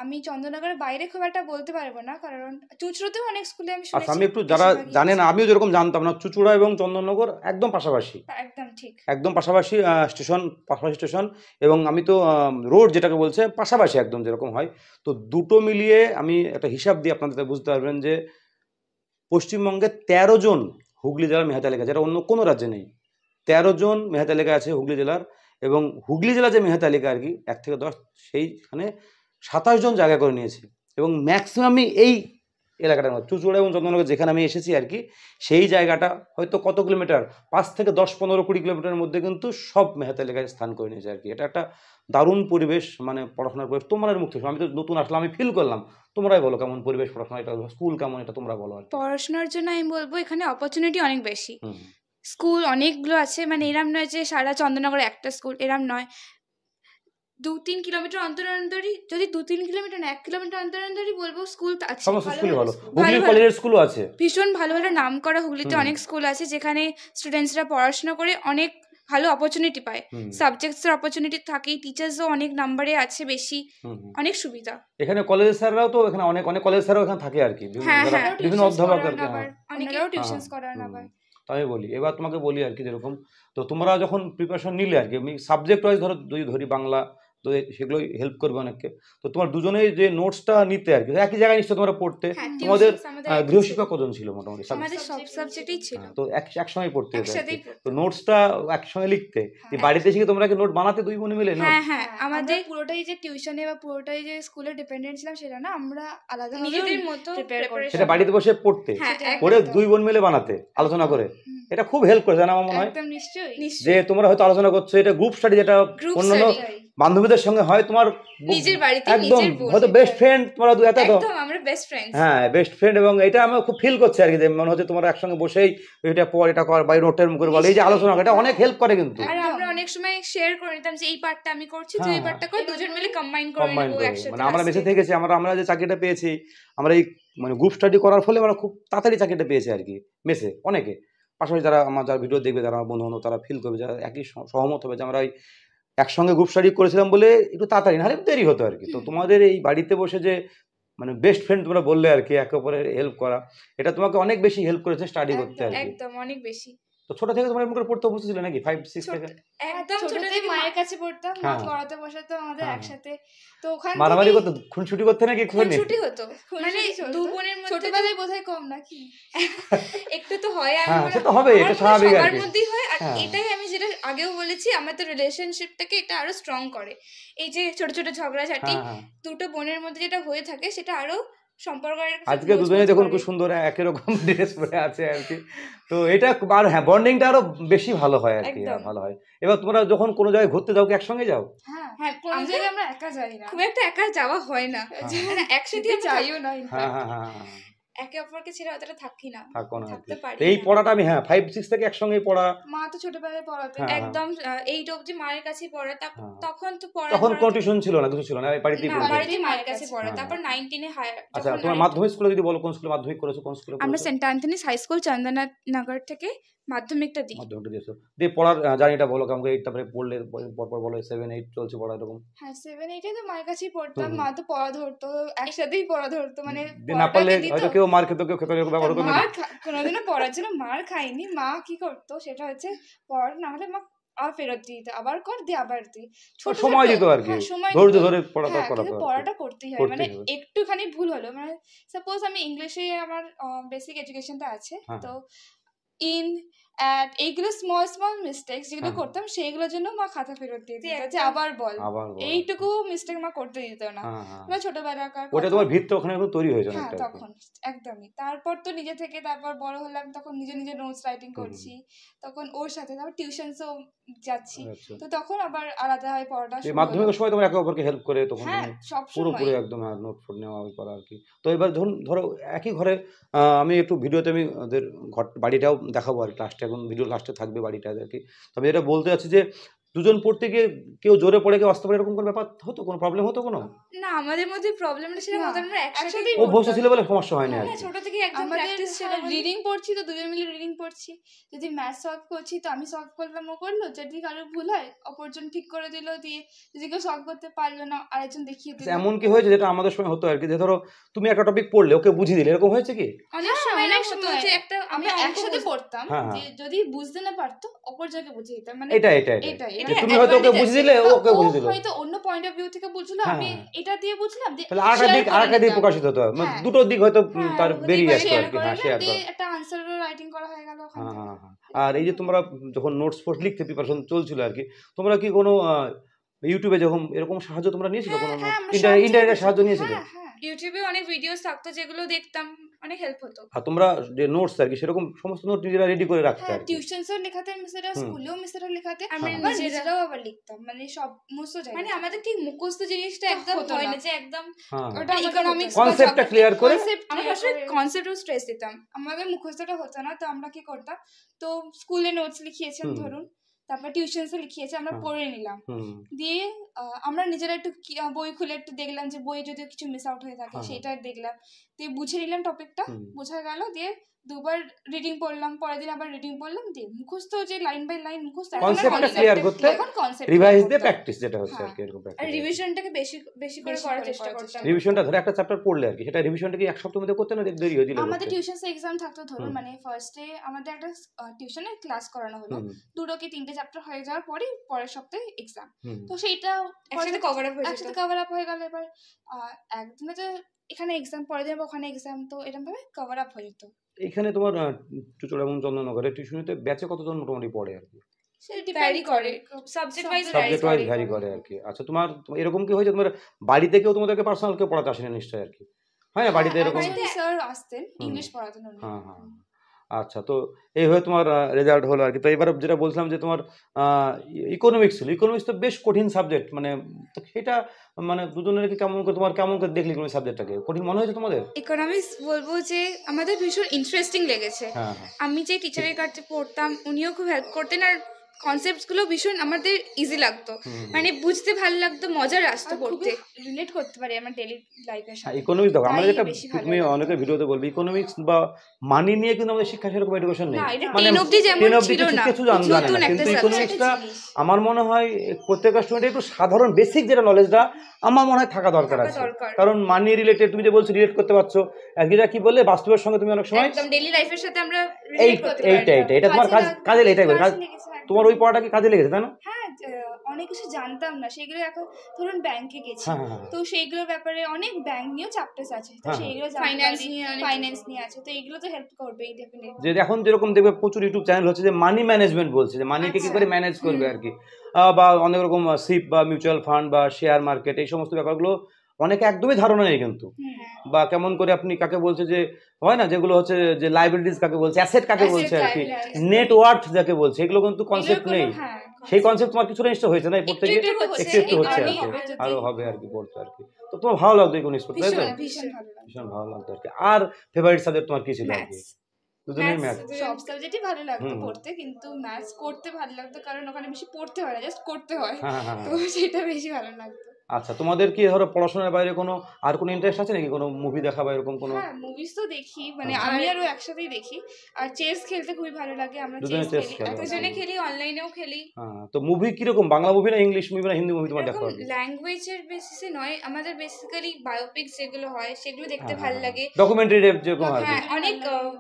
আমি চন্দননগরের বাইরে খুব একটা বলতে পারবো না, কারণ চুঁচুড়াতেও অনেক স্কুলে আমি আচ্ছা, শুনেছি। আমি একটু যারা জানে না, আমিও যেরকম জানতাম না, চুঁচুড়া এবং চন্দননগর একদম পাশাপাশি, একদম ঠিক, একদম পাশাপাশি স্টেশন, পাশাপাশি স্টেশন, এবং আমি তো রোড যেটাকে বলছে পাশাপাশি একদম যেরকম হয়। তো দুটো মিলিয়ে আমি একটা হিসাব দিয়ে আপনাদের বুঝতে পারবেন যে পশ্চিমবঙ্গে 13 জন হুগলি জেলার মেধা তালিকা, যেটা অন্য কোনো রাজ্যে নেই। 13 জন মেধা তালিকা আছে হুগলি জেলার, এবং হুগলি জেলা যে মেধা তালিকা আর কি 1 থেকে 10, সেইখানে 27 জন জায়গা করে নিয়েছে। এবং ম্যাক্সিমামই এই এলাকাটার মধ্যে, চুঁচুড়া এবং চন্দননগর যেখানে আমি এসেছি আর কি, সেই জায়গাটা হয়তো কত কিলোমিটার, 5 থেকে 10, 15, 20 কিলোমিটারের মধ্যে কিন্তু সব মেধা তালিকায় স্থান করে নিয়েছে আর কি। এটা একটা দারুণ পরিবেশ, মানে পড়াশোনার পরিবেশ। তোমার মুখ থেকে, আমি তো নতুন আসলাম, আমি ফিল করলাম। তোমরাই বলো কেমন পরিবেশ পড়াশোনা, এটা স্কুল কেমন, এটা তোমরা বলো। পড়াশোনার জন্য আমি বলবো এখানে অপরচুনিটি অনেক বেশি। স্কুল অনেকগুলো আছে, মানে এরম নয় যে সারা চন্দননগরে একটা স্কুল, এরম নয়। 2-3 কিলোমিটার অন্তর অন্তরই, যদি 2-3 কিলোমিটার না 1 কিলোমিটার অন্তর অন্তরই বলবো স্কুল আছে। সমস্ত স্কুল ভালো, হুগলি কলেজের স্কুলও আছে, ভীষণ ভালো ভালো নাম করা হুগলিতে অনেক স্কুল আছে যেখানে স্টুডেন্টসরা পড়াশোনা করে অনেক ভালো অপরচুনিটি পায়। সাবজেক্টসের অপরচুনিটি থাকেই, টিচার্সও অনেক নাম্বারে আছে বেশি, অনেক সুবিধা। এখানে কলেজের স্যাররাও তো এখানে অনেক অনেক কলেজ স্যারও এখানে থাকে আর কি, বিভিন্ন অধ্যাপক আর কি, অনেকেও টিউশনস করান আবার। তাই বলি, এবার তোমাকে বলি আর কি, যেরকম তো তোমরা যখন প্রিপারেশন নিলে আর কি, আমি সাবজেক্ট ওয়াইজ ধরি বাংলা, তো সেগুলোই হেল্প করবে অনেককে। তো তোমার দুজনেই যে নোটসটা নিতে আর কি, একই জায়গায় নিশ্চয় তোমরা পড়তে, তোমাদের গৃহশিক্ষক কজন ছিল মোটামুটি? আমাদের সব সাবজেক্টেই ছিল, তো একসঙ্গে পড়তে হতো, তো নোটসটা একসঙ্গে লিখতে। বাড়িতে এসে তোমরা কি নোট বানাতে দুই বোনে মিলে? হ্যাঁ হ্যাঁ, আমাদের পুরোটাই যে টিউশনে বা পুরোটাই যে স্কুলে ডিপেন্ডেন্ট ছিলাম সেটা না, আমরা আলাদা নিজেদের মতো প্রিপেয়ার করে সেটা বাড়িতে বসে পড়তে, পড়ে দুই বোন মিলে বানাতে, আলোচনা করে। এটা খুব হেল্প করেছে না আমার মনে হয়? একদম নিশ্চয়ই, যে তোমরা হয়তো আলোচনা করছো, এটা গ্রুপ স্টাডি, যেটা অন্যান্য বান্ধবীদের সঙ্গে হয়, তোমার নিজের বাড়িতে একদম হয়তো বেস্ট ফ্রেন্ড তোমরা দুই, এত একদম আমরা বেস্ট ফ্রেন্ডস। হ্যাঁ, বেস্ট ফ্রেন্ড। এবং এটা আমি খুব ফিল করছি আর কি, যে মনে হচ্ছে তোমরা একসঙ্গে বসেই এটা পড়, এটা কর, বা নোটের মুখে বল, এই যে আলোচনা, এটা অনেক হেল্প করে কিন্তু। আর আমরা অনেক সময় শেয়ার করে নিতাম যে এই পার্টটা আমি করছি, তুই এই পার্টটা কর, দুজন মিলে কম্বাইন করে নেব একসাথে। মানে আমরা মেসে থেকেছি, আমরা যে চাকরিটা পেয়েছি, আমরা এই মানে গ্রুপ স্টাডি করার ফলে আমরা খুব তাড়াতাড়ি চাকরিটা পেয়েছি আর কি মেসে। অনেকে পাশাপাশি যারা আমার যারা ভিডিও দেখবে, যারা আমার বন্ধু বান্ধব, তারা ফিল করবে, যারা একই সহমত হবে যে আমরা এই একসঙ্গে গ্রুপ স্টাডি করেছিলাম বলে একটু তাড়াতাড়ি, নাহলে দেরি হতো আর কি। তো তোমাদের এই বাড়িতে বসে যে মানে বেস্ট ফ্রেন্ড তোমরা বললে আর কি, একে অপরের হেল্প করা, এটা তোমাকে অনেক বেশি হেল্প করেছে স্টাডি করতে আর কি। একদম অনেক বেশি। তো ছোট থেকে তোমার এমন করে পড়তে অভ্যস্ত ছিল নাকি? 5-6 থেকে? একদম ছোট থেকে মায়ের কাছে পড়তাম, মা পড়াতে বসাতো আমাদের একসাথে। তো ওখানে মারামারি করতে, খুনসুটি করতে নাকি? খুনসুটি হতো, মানে দু বোনের মধ্যে ছোটবেলায় বোধহয় কম নাকি একটু তো হয়। আর সে তো হবে, এটা স্বাভাবিক আর কি, সবার মধ্যেই হয়। আর এটাই আমি যেটা আগেও বলেছি, আমাদের রিলেশনশিপটাকে এটা আরো স্ট্রং করে। এই যে ছোট ছোট ঝগড়াঝাটি দুটো বোনের মধ্যে যেটা হয়ে থাকে, সেটা আরো সম্পর্কের। আজকে দুজনে দেখুন খুব সুন্দর একই রকম ড্রেস পরে আছে আর কি, তো এটা আর হ্যাঁ, বন্ডিংটা আরো বেশি ভালো হয় আর কি, ভালো হয়। এবার তোমরা যখন কোনো জায়গায় ঘুরতে যাও কি একসঙ্গে যাও? হ্যাঁ, কোনো জায়গায় আমরা একা যাই না, খুব একটা একা যাওয়া হয় না, একসাথে যাইও না। একে অপরকে ছেড়ে অতটা থাকি না, থাকতে পারি। এই পড়াটা আমি 5-6 থেকে একসঙ্গেই পড়া। মা তো ছোটবেলায় পড়াতে, একদম 8 অবধি মায়ের কাছেই পড়া। তখন তো তখন কোনো টিউশন ছিল না, কিছু ছিল না, বাড়িতেই পড়া, বাড়িতেই মায়ের কাছে পড়া। তারপর 9-10 হায়ার। আচ্ছা, তোমার মাধ্যমিক স্কুলে যদি বলো, কোন স্কুলে মাধ্যমিক করেছো? কোন স্কুলে? আমরা সেন্ট অ্যান্থনিস হাই স্কুল চন্দননগর থেকে মাধ্যমিকটা দিই। মাধ্যমিকটা দিয়েছো, দিয়ে পড়ার জার্নিটা বলো কেমন? 8 তারপরে পড়লে, পরপর বলো 7-8 চলছে পড়া এরকম? হ্যাঁ, 7-8 তো মায়ের কাছেই পড়তাম, মা তো পড়া ধরতো, একসাথেই পড়া ধরতো, মানে না পারলে হয়তো কেউ মার খেতো, কেউ খেতো, ব্যবহার করতো না। কোনোদিনও পড়ার জন্য মার খাইনি। মা কি করতো সেটা হচ্ছে, পড় না হলে মা আর ফেরত দিত, আবার কর, দিয়ে আবার দি, সময় দিত আর কি, ধৈর্য ধরে পড়াটা পড়াটা করতেই হয়। মানে একটুখানি ভুল হলো, মানে সাপোজ আমি ইংলিশে আমার বেসিক এডুকেশনটা আছে, তো ইন অ্যাট এইগুলো স্মল মিস্টেকস যেগুলো করতাম, সেইগুলোর জন্য মা খাতা ফেরত দিয়ে দিত, যে আবার বল। এইটুকু মিস্টেক মা করতে দিত না। মানে ছোটবেলাকার ওটা তোমার ভিতটা ওখানে তৈরি হয়েছে না তখন, একদমই। তারপর তো নিজে থেকে, তারপর বড় হলাম, তখন নিজে নিজে নোটস রাইটিং করছি, তখন ওর সাথে তারপর টিউশনসও যাচ্ছি, তো তখন আবার আলাদা হয় পড়াটা। মাধ্যমিকের সময় তোমরা একে অপরকে হেল্প করে তখন পুরোপুরি একদম নোট ফোট নেওয়া করা আর কি। তো এবার ধরো একই ঘরে, আমি একটু ভিডিওতে আমি ওদের ঘর বাড়িটাও দেখাবো আর কি, লাস্টে, এখন ভিডিও লাস্টে থাকবে বাড়িটা আর কি। তবে এটা বলতে যাচ্ছি যে দুজন পড়তে গিয়ে কেউ জোরে পড়ে কেউ আসতে পারে, এরকম কোনো ব্যাপার হতো, কোনো প্রবলেম হতো কোনো? না, আমাদের মধ্যে প্রবলেমটা ছিল আমরা একসাথে অভ্যস্ত ছিল বলে সমস্যা হয়নি আর কি। ছোট থেকে একদম প্র্যাকটিস ছিল, রিডিং পড়ছি তো দুজন মিলে রিডিং পড়ছি, যদি ম্যাথ সলভ করছি তো আমি সলভ করলাম ও করলো, যদি কারোর ভুল হয় অপরজন ঠিক করে দিল, দিয়ে যদি কেউ সলভ করতে পারলো না আরেকজন দেখিয়ে দিল। এমন কি হয়েছে যেটা আমাদের সময় হতো আর কি, যে ধরো তুমি একটা টপিক পড়লে ওকে বুঝিয়ে দিলে, এরকম হয়েছে কি? অনেক সময় যে একটা আমরা একসাথে পড়তাম, যে যদি বুঝতে না পারতো অপরজনকে বুঝিয়ে দিতাম, মানে এটা তুমি হয়তো ওকে বুঝিয়ে দিলে ওকে বুঝিয়ে দিল, হয়তো অন্য পয়েন্ট অফ ভিউ থেকে বুঝলো, আমি এটা দিয়ে বুঝলাম, তাহলে আরেকটা দিক প্রকাশিত হতো, মানে দুটো দিক হয়তো তার বেরিয়ে আসতো আর কি। হ্যাঁ, শেয়ার করা, একটা আনসার রাইটিং করা হয়ে গেল ওখানে। আর এই যে তোমরা যখন নোটস ফোট লিখতে প্রিপারেশন চলছিল আর কি, তোমরা কি কোনো ইউটিউবে যখন এরকম সাহায্য তোমরা নিয়েছিলে, কোনো ইন্টারনেটের সাহায্য নিয়েছিলে? ইউটিউবে অনেক ভিডিওস থাকতো যেগুলো দেখতাম, অনেক হেল্প হতো। আর তোমরা যে নোটস আর কি সেরকম সমস্ত নোট নিজেরা রেডি করে রাখতে আর কি? টিউশনসও লেখাতে মিসেরা, স্কুলেও মিসেরা লেখাতে, আমরা নিজেরাও আবার লিখতাম, মানে সমস্ত জায়গায়। মানে আমাদের ঠিক মুখস্থ জিনিসটা একদম হয় না, যে একদম ওটা ইকোনমিক্স কনসেপ্টটা ক্লিয়ার করে আমরা আসলে কনসেপ্টও স্ট্রেস দিতাম, আমাদের মুখস্থটা হতো না, তো আমরা কি করতাম, তো স্কুলে নোটস লিখিয়েছেন ধরুন, তারপর টিউশনসে লিখিয়েছে, আমরা পড়ে নিলাম, দিয়ে আমরা নিজেরা একটু বই খুলে একটু দেখলাম যে বইয়ে যদি কিছু মিস আউট হয়ে থাকে সেটা দেখলাম, দিয়ে বুঝে নিলাম টপিকটা, বোঝা গেল, দিয়ে দুবার রিডিং পড়লাম, পরের দিন আবার রিডিং পড়লাম, দিয়ে মুখস্থ যে লাইন বাই লাইন মুখস্থ, কনসেপ্টটা ক্লিয়ার করতে রিভাইজ দিয়ে প্র্যাকটিস যেটা হচ্ছে আর কি, এরকম প্র্যাকটিস। আর রিভিশনটাকে বেশি করে করার চেষ্টা করতাম। রিভিশনটা ধরে একটা চ্যাপ্টার পড়লে আর কি, সেটা রিভিশনটা কি এক সপ্তাহের মধ্যে করতে না দেরি হয়ে দিলে? আমাদের টিউশনসে এক্সাম থাকতো ধরুন, মানে ফার্স্টে আমাদের একটা টিউশনে ক্লাস করানো হলো, দুটো কি তিনটে চ্যাপ্টার হয়ে যাওয়ার পরে পরের সপ্তাহে এক্সাম, তো সেইটা একসাথে কভার আপ হয়ে গেল। এবার একদিনে যে এখানে এক্সাম, পরের দিন ওখানে এক্সাম, তো এরকম ভাবে কভার আপ হয়ে যেত। এখানে তোমার চুচড়া এবং চন্দননগরে টিউশনিতে ব্যাচে কতজন মোটামুটি পড়ে আর কি? ভ্যারি করে, সাবজেক্ট ওয়াইজ ভ্যারি করে আর কি। আচ্ছা, তোমার এরকম কি হয়েছে তোমার বাড়ি থেকেও তোমাদেরকে পার্সোনাল কেউ পড়াতে আসেনি নিশ্চয়ই আর কি? হ্যাঁ, বাড়িতে এরকম স্যার আসতেন ইংলিশ পড়াতেন। হ্যাঁ। আচ্ছা, তো এই হয়ে তোমার রেজাল্ট হলো আর কি। তো এবার যেটা বলছিলাম যে তোমার ইকোনমিক্স ছিল, ইকোনমিক্স তো বেশ কঠিন সাবজেক্ট, মানে সেটা মানে দুজনের কি কেমন করে, তোমার কেমন করে দেখলি ইকোনমিক্স সাবজেক্টটাকে? কঠিন মনে হয়েছে তোমাদের? ইকোনমিক্স বলবো যে আমাদের ভীষণ ইন্টারেস্টিং লেগেছে। আমি যে টিচারের কাছে পড়তাম উনিও খুব হেল্প করতেন, আর কনসেপ্টসগুলো ভীষণ আমাদের ইজি লাগতো, মানে বুঝতে ভালো লাগতো, মজার আসতো পড়তে, রিলেট করতে পারি আমার ডেইলি লাইফের সাথে। ইকোনমিক্স দেখো, আমরা যেটা তুমি অনেকের ভিডিওতে বলবি, ইকোনমিক্স বা মানি নিয়ে কিন্তু আমাদের শিক্ষা সেরকম এডুকেশন নেই, মানে 10 অবধি যেমন ছিল না, কিছু জানে না, কিন্তু ইকোনমিক্সটা আমার মনে হয় প্রত্যেকটা স্টুডেন্টের একটু সাধারণ বেসিক যেটা নলেজটা আমার মনে হয় থাকা দরকার আছে, কারণ মানি রিলেটেড তুমি যে বলছো রিলেট করতে পারছো, একদিটা কি বললে বাস্তবের সঙ্গে তুমি অনেক সময় একদম ডেইলি লাইফের সাথে আমরা রিলেট করতে পারি। এটা তোমার কাজে এটাই বলে, তোমার ওই পড়াটা কি কাজে লেগেছে তাই না? হ্যাঁ, অনেক কিছু জানতাম না, সেগুলো এখন ধরুন ব্যাংকে গেছি, তো সেইগুলোর ব্যাপারে অনেক ব্যাংক নিয়েও চ্যাপ্টার্স আছে, তো সেইগুলো ফাইন্যান্স নিয়ে আছে, তো এগুলো তো হেল্প করবে ডেফিনেটলি। যে এখন যেরকম দেখবে প্রচুর ইউটিউব চ্যানেল হচ্ছে যে মানি ম্যানেজমেন্ট বলছে, যে মানিকে কি করে ম্যানেজ করবে আর কি, বা অনেক রকম সিপ বা মিউচুয়াল ফান্ড বা শেয়ার মার্কেট, এই সমস্ত ব্যাপারগুলো অনেকে একদমই ধারণা নেই কিন্তু, বা কেমন করে আপনি কাকে বলছে যে হয় না, যেগুলো হচ্ছে যে লাইবিলিটিস কাকে বলছে, অ্যাসেট কাকে বলছে আর কি, নেটওয়ার্থ যাকে বলছে, এগুলো কিন্তু কনসেপ্ট নেই। সেই কনসেপ্ট তোমার কিছুটা নিশ্চয় হয়েছে না পড়তে গিয়ে? একটু হচ্ছে আর কি, আরো হবে আর কি পড়তে আর কি। তো তোমার ভালো লাগতো ইকোনমিক্স পড়তে, তাই তো? ভীষণ ভালো লাগতো আর কি। আর ফেভারিট সাবজেক্ট তোমার কি ছিল আর কি? দুজনেই ম্যাথ। সব সাবজেক্টই ভালো লাগতো পড়তে, কিন্তু ম্যাথস করতে ভালো লাগতো কারণ ওখানে বেশি পড়তে হয় না, জাস্ট করতে হয়, তো সেটা বেশি ভালো লাগতো। আচ্ছা, তোমাদের কি ধরো পড়াশোনার বাইরে কোনো আর কোনো ইন্টারেস্ট আছে নাকি, কোনো মুভি দেখা বা এরকম কোনো? হ্যাঁ, মুভিজ তো দেখি, মানে আমি আর ও একসাথেই দেখি, আর চেস খেলতে খুবই ভালো লাগে, আমরা চেস খেলি, দুজনে খেলি, অনলাইনেও খেলি। হ্যাঁ, তো মুভি কি রকম, বাংলা মুভি না ইংলিশ মুভি না হিন্দি মুভি তোমার দেখা হয়? ল্যাঙ্গুয়েজের বেসিসে নয়, আমাদের বেসিক্যালি বায়োপিক্স যেগুলো হয় সেগুলো দেখতে ভালো লাগে, ডকুমেন্টারি টাইপ যেরকম হয়। হ্যাঁ, অনেক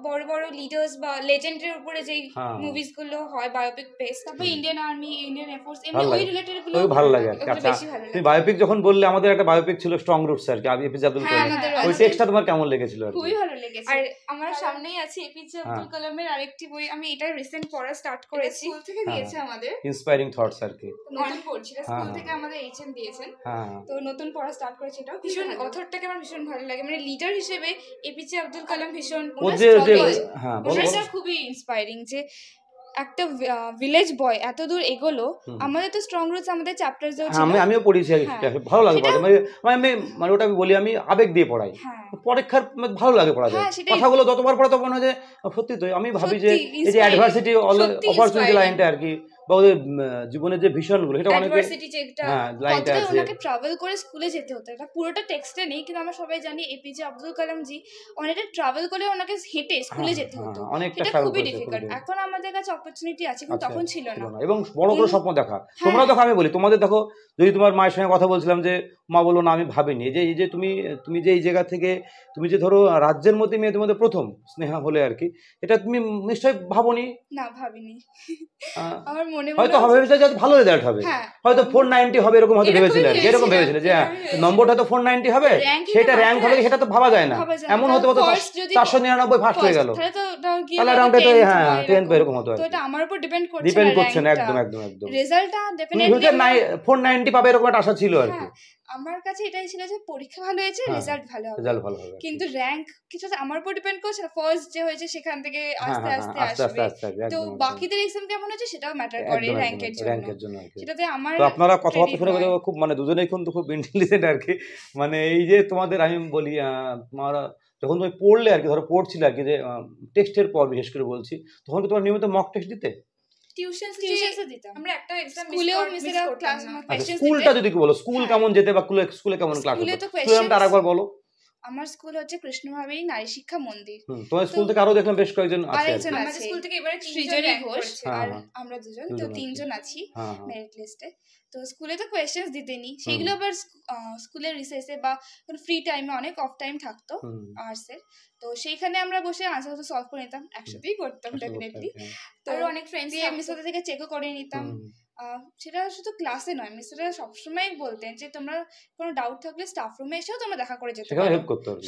বড় বড় লিডার্স বা লেজেন্ডের উপরে যেই মুভিজগুলো হয় বায়োপিক বেস, তারপর ইন্ডিয়ান আর্মি, ইন্ডিয়ান এয়ারফোর্স, এমনি ওই রিলেটেড গুলো ভালো লাগে। আচ্ছা, তুমি বায়োপিক যখন বললে, আমাদের একটা বায়োপিক ছিল স্ট্রং রুটস আর কি, এপিজে আব্দুল কালাম, ওই টেক্সটটা তোমার কেমন লেগেছিল? খুবই ভালো লেগেছে। আর আমার সামনেই আছে এপিজে আব্দুল কালামের আরেকটি বই, আমি এটা রিসেন্ট পড়া স্টার্ট করেছি, স্কুল থেকে দিয়েছে আমাদের, ইন্সপায়ারিং থটস আর কি, নতুন পড়ছি, স্কুল থেকে আমাদের এইচএম দিয়েছেন, তো নতুন পড়া স্টার্ট করেছি। এটাও ভীষণ অথরটাকে আমার ভীষণ ভালো লাগে, মানে লিডার হিসেবে এপিজে আব্দুল কালাম ভীষণ খুবই ইন্সপায়ারিং, যে একটা ভিলেজ বয় এত দূর এগোলো, আমাদের তো স্ট্রং রুটস আমাদের চ্যাপ্টারস ছিল, আমিও পড়েছি, ভালো লাগে পড়াতে, মানে ওটা আমি বলি আমি আবেগ দিয়ে পড়াই, পরীক্ষার ভালো লাগে পড়াতে, কথাগুলো যতবার পড়ে তখন হয় যে সত্যি তো, আমি ভাবি যে এই যে অ্যাডভার্সিটি অপরচুনিটি লাইনটা আর কি, বা ওদের জীবনের যে ভিশনগুলো সেটা অনেকে লাইনটা আছে। ওনাকে ট্রাভেল করে স্কুলে যেতে হতো, এটা পুরোটা টেক্সটে নেই, কিন্তু আমরা সবাই জানি এপিজে আব্দুল কালাম জি অনেকটা ট্রাভেল করে ওনাকে হেঁটে স্কুলে যেতে হতো, এটা খুবই ডিফিকাল্ট। এখন আমাদের কাছে অপরচুনিটি আছে, কিন্তু তখন ছিল না। এবং বড় বড় স্বপ্ন দেখা, তোমরা দেখো, আমি বলি তোমাদের দেখো, যদি তোমার মায়ের সঙ্গে কথা বলছিলাম যে মা বললো না আমি ভাবিনি এই যে তুমি যে এই জায়গা থেকে তুমি যে ধরো রাজ্যের মধ্যে মেয়েদের মধ্যে প্রথম স্নেহা হলে আর কি, এটা তুমি নিশ্চয়ই ভাবোনি? না, ভাবিনি। আমার মনে হয়তো ভেবেছিলে যে ভালো রেজাল্ট হবে, হয়তো 490 হবে এরকম হয়তো ভেবেছিলে, এরকম ভেবেছিলে যে নম্বরটা তো 490 হবে, সেটা র্যাঙ্ক হবে সেটা তো ভাবা যায় না। এমন হতে হতো 499 ফার্স্ট হয়ে গেল, তাহলে রাউন্ডে তো 10 এরকম হতো। তো এটা আমার উপর ডিপেন্ড করছে না, একদম একদম একদম। রেজাল্টটা ডেফিনেটলি 490 পাবে এরকম একটা আশা ছিল আর কি। আমার কাছে এটাই ছিল যে পরীক্ষা ভালো হয়েছে, রেজাল্ট ভালো হবে, কিন্তু র্যাঙ্ক কিছু আমার উপর ডিপেন্ড করছে না। ফার্স্ট যে হয়েছে সেখান থেকে আস্তে আস্তে আসবে, তো বাকিদের এক্সাম কেমন হয়েছে সেটাও ম্যাটার করে র্যাঙ্কের জন্য। সেটাতে আমার তো আপনারা কথাবার্তা শুনে খুব মানে দুজনেই কিন্তু খুব ইন্টেলিজেন্ট আর কি। মানে এই যে তোমাদের আমি বলি তোমরা যখন তুমি পড়লে আর কি, ধরো পড়ছিলে আর কি, যে টেস্টের পর বিশেষ করে বলছি, তখন কি তোমার নিয়মিত মক টেস্ট দিতে? স্কুলটা যদি বলো, স্কুল কেমন যেতে বা স্কুলে কেমন ক্লাস হতো আরেকবার বলো। আমার স্কুল হচ্ছে কৃষ্ণভাবেরী নারী শিক্ষা মন্দির। তোমার স্কুল থেকে আরো দেখলাম বেশ কয়েকজন আছে, আমাদের স্কুল থেকে এবারে সৃজনী ঘোষ আর আমরা দুজন, তো 3 জন আছি মেরিট লিস্টে। তো স্কুলে তো কোয়েশ্চেন্স দিতেনি, সেগুলো আবার স্কুলের রিসেসে বা ফ্রি টাইমে, অনেক অফ টাইম থাকতো আর্টসের, তো সেইখানে আমরা বসে আনসার সলভ করে নিতাম, একসাথেই করতাম ডেফিনেটলি। তো অনেক ফ্রেন্ডস মিসদের থেকে চেকও করে নিতাম। সেটা শুধু ক্লাসে নয়, মিসরা সবসময় বলতেন যে তোমরা কোনো ডাউট থাকলে স্টাফ রুমে এসেও তোমরা দেখা করে যেতে পারো,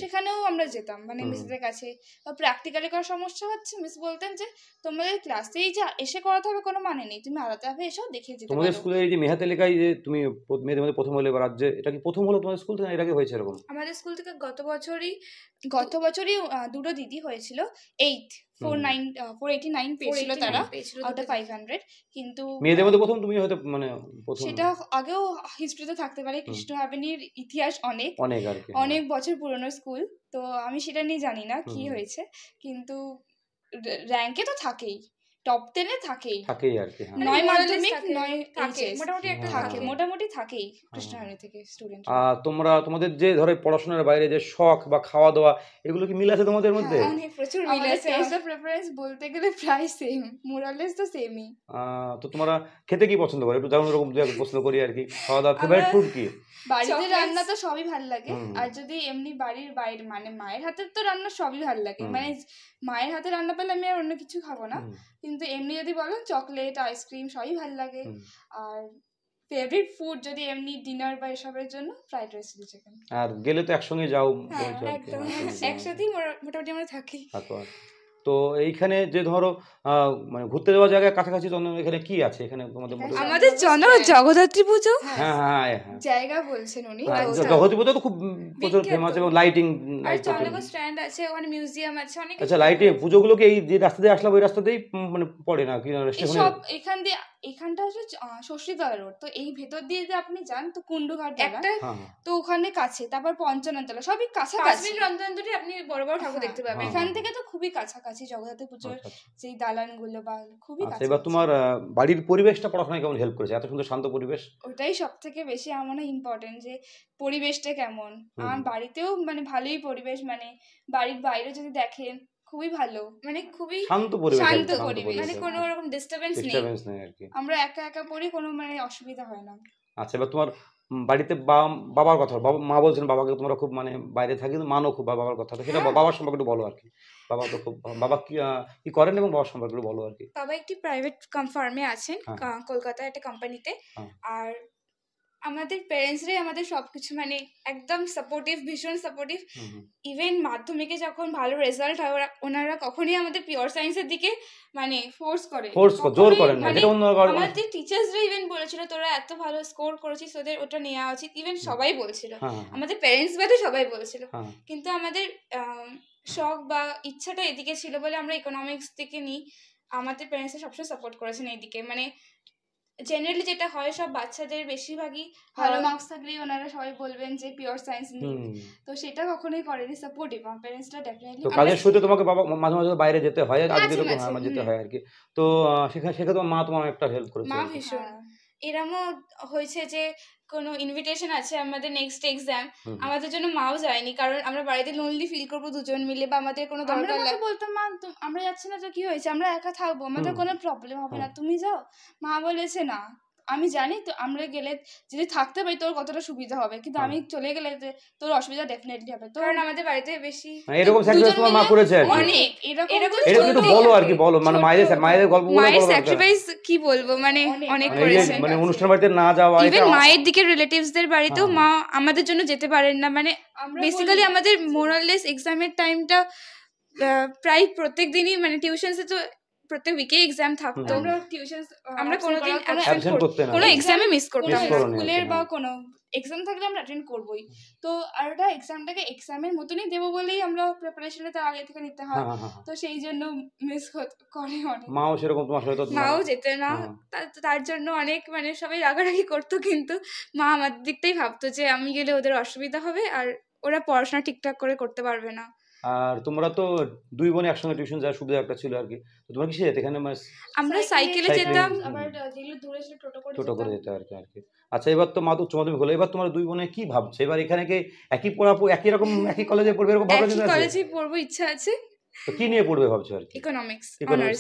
সেখানেও আমরা যেতাম মানে মিসদের কাছে। প্র্যাকটিক্যালি কোনো সমস্যা হচ্ছে মিস বলতেন যে তোমাদের ক্লাসেই যে এসে করাতে হবে কোনো মানে নেই, তুমি আলাদাভাবে এসেও দেখে যেতে পারো। তোমাদের স্কুলে এই যে মেহাতে লেখায় যে তুমি মেয়েদের মধ্যে প্রথম হলে বা রাজ্যে, এটা কি প্রথম হলো তোমাদের স্কুল থেকে, এর আগে হয়েছে এরকম? আমাদের স্কুল থেকে গত বছরই দুটো দিদি হয়েছিল, 489 পেয়েছিল তারা আউট অফ 500, কিন্তু মেয়েদের মধ্যে প্রথম তুমি হয়তো মানে প্রথম। সেটা আগেও হিস্ট্রিতে থাকতে পারে, কৃষ্ণভাবিনীর ইতিহাস অনেক বছর পুরনো স্কুল, তো আমি সেটা নিয়ে জানি না কি হয়েছে, কিন্তু র্যাঙ্কে তো থাকেই, টপ 10 এ থাকেই আর কি। 9 মাধ্যমিক 9 মোটামুটি একটা মোটামুটি থাকেই কৃষ্ণভাবিনী থেকে স্টুডেন্ট। তোমরা তোমাদের যে ধরো পড়াশোনার বাইরে যে শখ বা খাওয়া দাওয়া, এগুলো কি মিল আছে তোমাদের মধ্যে? অনেক প্রচুর মিল আছে, টেস্ট অফ প্রেফারেন্স বলতে গেলে প্রায় সেম, মোরালেস তো সেমই। তো তোমরা খেতে কি পছন্দ করো? একটু যেমন এরকম দুই এক প্রশ্ন করি আর কি। খাওয়া দাওয়া ফেভারিট ফুড কি? বাড়িতে রান্না তো সবই ভালো লাগে, আর যদি এমনি বাড়ির বাইরে মানে মায়ের হাতের তো রান্না সবই ভালো লাগে, মানে মায়ের হাতে রান্না পেলে আমি আর অন্য কিছু খাবো না, কিন্তু এমনি যদি বলো চকলেট আইসক্রিম সবই ভালো লাগে। আর ফেভারিট ফুড যদি এমনি ডিনার বা এসবের জন্য ফ্রাইড রাইস চিলি চিকেন। আর গেলে তো একসঙ্গে যাও, একদম একসাথেই মোটামুটি আমরা থাকি। তো এইখানে যে ধরো মানে ঘুরতে যাওয়ার জায়গায় কাছাকাছি এখানে কি আছে? এখানে আমাদের জগদ্ধাত্রী পুজো জায়গা বলছেন উনি, জগদ্ধাত্রী পুজো তো খুব প্রচুর ফেমাস, এবং লাইটিং স্ট্যান্ড আছে, ওখানে মিউজিয়াম আছে অনেক। আচ্ছা, লাইটিং পুজোগুলো কি এই যে রাস্তা দিয়ে আসলাম ওই রাস্তাতেই মানে পড়ে না কি? সব এখান দিয়ে, এখানটা হচ্ছে ষষ্ঠীতলা রোড, তো এই ভেতর দিয়ে যদি আপনি যান তো কুন্ডুঘাট একটা, তো ওখানে কাছে, তারপর পঞ্চাননতলা, সবই কাছাকাছি, রমজানপুরে আপনি বড় বড় ঠাকুর দেখতে পাবেন। এখান থেকে তো খুবই কাছাকাছি জগদ্ধাত্রী পুজোর সেই দালানগুলো বা খুবই কাছে। এবার তোমার বাড়ির পরিবেশটা পড়াশোনায় কেমন হেল্প করেছে? এত সুন্দর শান্ত পরিবেশ, ওটাই সব থেকে বেশি আমার মনে হয় ইম্পর্টেন্ট, যে পরিবেশটা কেমন। আমার বাড়িতেও মানে ভালোই পরিবেশ, মানে বাড়ির বাইরে যদি দেখেন খুবই ভালো, মানে খুবই শান্ত পরিবেশ, মানে কোনো রকম ডিস্টারবেন্স নেই আর কি। আমরা একা একা পড়ি, কোনো মানে অসুবিধা হয় না। আচ্ছা, এবার তোমার বাড়িতে বাবার কথা, মা বলছেন বাবাকে তোমরা খুব মানে বাইরে থাকি, মানো খুব বাবার কথা, তো সেটা বাবার সম্পর্কে একটু বলো আর কি। বাবা তো খুব, বাবা কি করেন এবং বাবার সম্পর্কে একটু বলো আর কি। বাবা একটি প্রাইভেট ফার্মে আছেন কলকাতায় একটা কোম্পানিতে, আর আমাদের প্যারেন্টসরাই আমাদের সবকিছু, মানে একদম সাপোর্টিভ, ভীষণ সাপোর্টিভ। ইভেন মাধ্যমিকে যখন ভালো রেজাল্ট হয় ওনারা কখনই আমাদের পিওর সায়েন্সের দিকে মানে জোর করেন না। আমাদের টিচার্সরা ইভেন বলেছিল তোরা এত ভালো স্কোর করেছিস, ওদের ওটা নেওয়া উচিত, ইভেন সবাই বলছিল, আমাদের প্যারেন্টস বাদে সবাই বলছিল। কিন্তু আমাদের শখ বা ইচ্ছাটা এদিকে ছিল বলে আমরা ইকোনমিক্স দিকে নিই। আমাদের প্যারেন্টসরা সবসময় সাপোর্ট করেছেন এইদিকে, মানে জেনারেলি যেটা হয় সব বাচ্চাদের বেশিরভাগই ভালো মার্কস থাকলেই ওনারা সবাই বলবেন যে পিওর সায়েন্স নিয়ে, তো সেটা কখনোই করেনি, সাপোর্টিভ আমার প্যারেন্টসরা ডেফিনেটলি। তো কাজের সূত্রে তোমাকে বাবা মাঝে মাঝে বাইরে যেতে হয়, আজকে তো যেতে হয় আর কি, তো সেখানে তোমার মা তোমার একটা হেল্প করেছে? মা ভীষণ, এরমও হয়েছে যে কোনো ইনভিটেশন আছে আমাদের নেক্সট এক্সাম, আমাদের জন্য মাও যায়নি, কারণ আমরা বাড়িতে লোনলি ফিল করবো দুজন মিলে, বা আমাদের কোনো দরকার লাগে বলতাম মা আমরা যাচ্ছি না তো কি হয়েছে, আমরা একা থাকবো, আমাদের কোনো প্রবলেম হবে না, তুমি যাও। মা বলেছে না আমি জানি তো আমরা গেলে যদি থাকতে পারি তোর কতটা সুবিধা হবে, কিন্তু আমি চলে গেলে তোর অসুবিধা ডেফিনেটলি হবে, তো কারণ আমাদের বাড়িতে বেশি এরকম স্যাক্রিফাইস তোমার মা করেছে আর কি, অনেক এরকম একটু বলো আর কি, বলো মানে মায়ের গল্প, মায়ের স্যাক্রিফাইস কি বলবো, মানে অনেক করেছে, মানে অনুষ্ঠান বাড়িতে না যাওয়া, ইভেন মায়ের দিকের রিলেটিভসদের বাড়িতেও মা আমাদের জন্য যেতে পারেন না, মানে বেসিক্যালি আমাদের মোরাললেস এক্সামের টাইমটা প্রায় প্রত্যেক দিনই, মানে টিউশনসে তো প্রত্যেক উইকে এক্সাম থাকতো, আমরা কোনোদিন অ্যাবসেন্ট করতে না, কোনো এক্সামে মিস করতাম না, স্কুলের বা কোনো এক্সাম থাকলে আমরা অ্যাটেন্ড করবোই, তো আর ওটা এক্সামটাকে এক্সামের মতনই দেবো বলেই আমরা প্রিপারেশনে তো আগে থেকে নিতে হয়, তো সেই জন্য মিস করে অনেক। মাও সেরকম তোমার সাথে? মাও যেতে না, তার জন্য অনেক মানে সবাই রাগারাগি করতো, কিন্তু মা আমার দিকটাই ভাবতো যে আমি গেলে ওদের অসুবিধা হবে আর ওরা পড়াশোনা ঠিকঠাক করে করতে পারবে না। আর তোমরা তো দুই বোনে একসঙ্গে টিউশন যাওয়ার সুবিধা একটা ছিল আর কি, তো তোমরা কিসে যেতে এখানে? আমরা সাইকেলে যেতাম, আবার যেগুলো দূরে ছিল টোটো করে যেতে আর কি। আচ্ছা, এবার তো মা তো উচ্চ মাধ্যমিক হলো, এবার তোমার দুই বোনে কি ভাবছে এবার? এখানে কি একই পড়াবো, একই রকম একই কলেজে পড়বে এরকম ভাবনা চিন্তা আছে? কলেজে পড়বো ইচ্ছা আছে। তো কি নিয়ে পড়বে ভাবছো আর কি? ইকোনমিক্স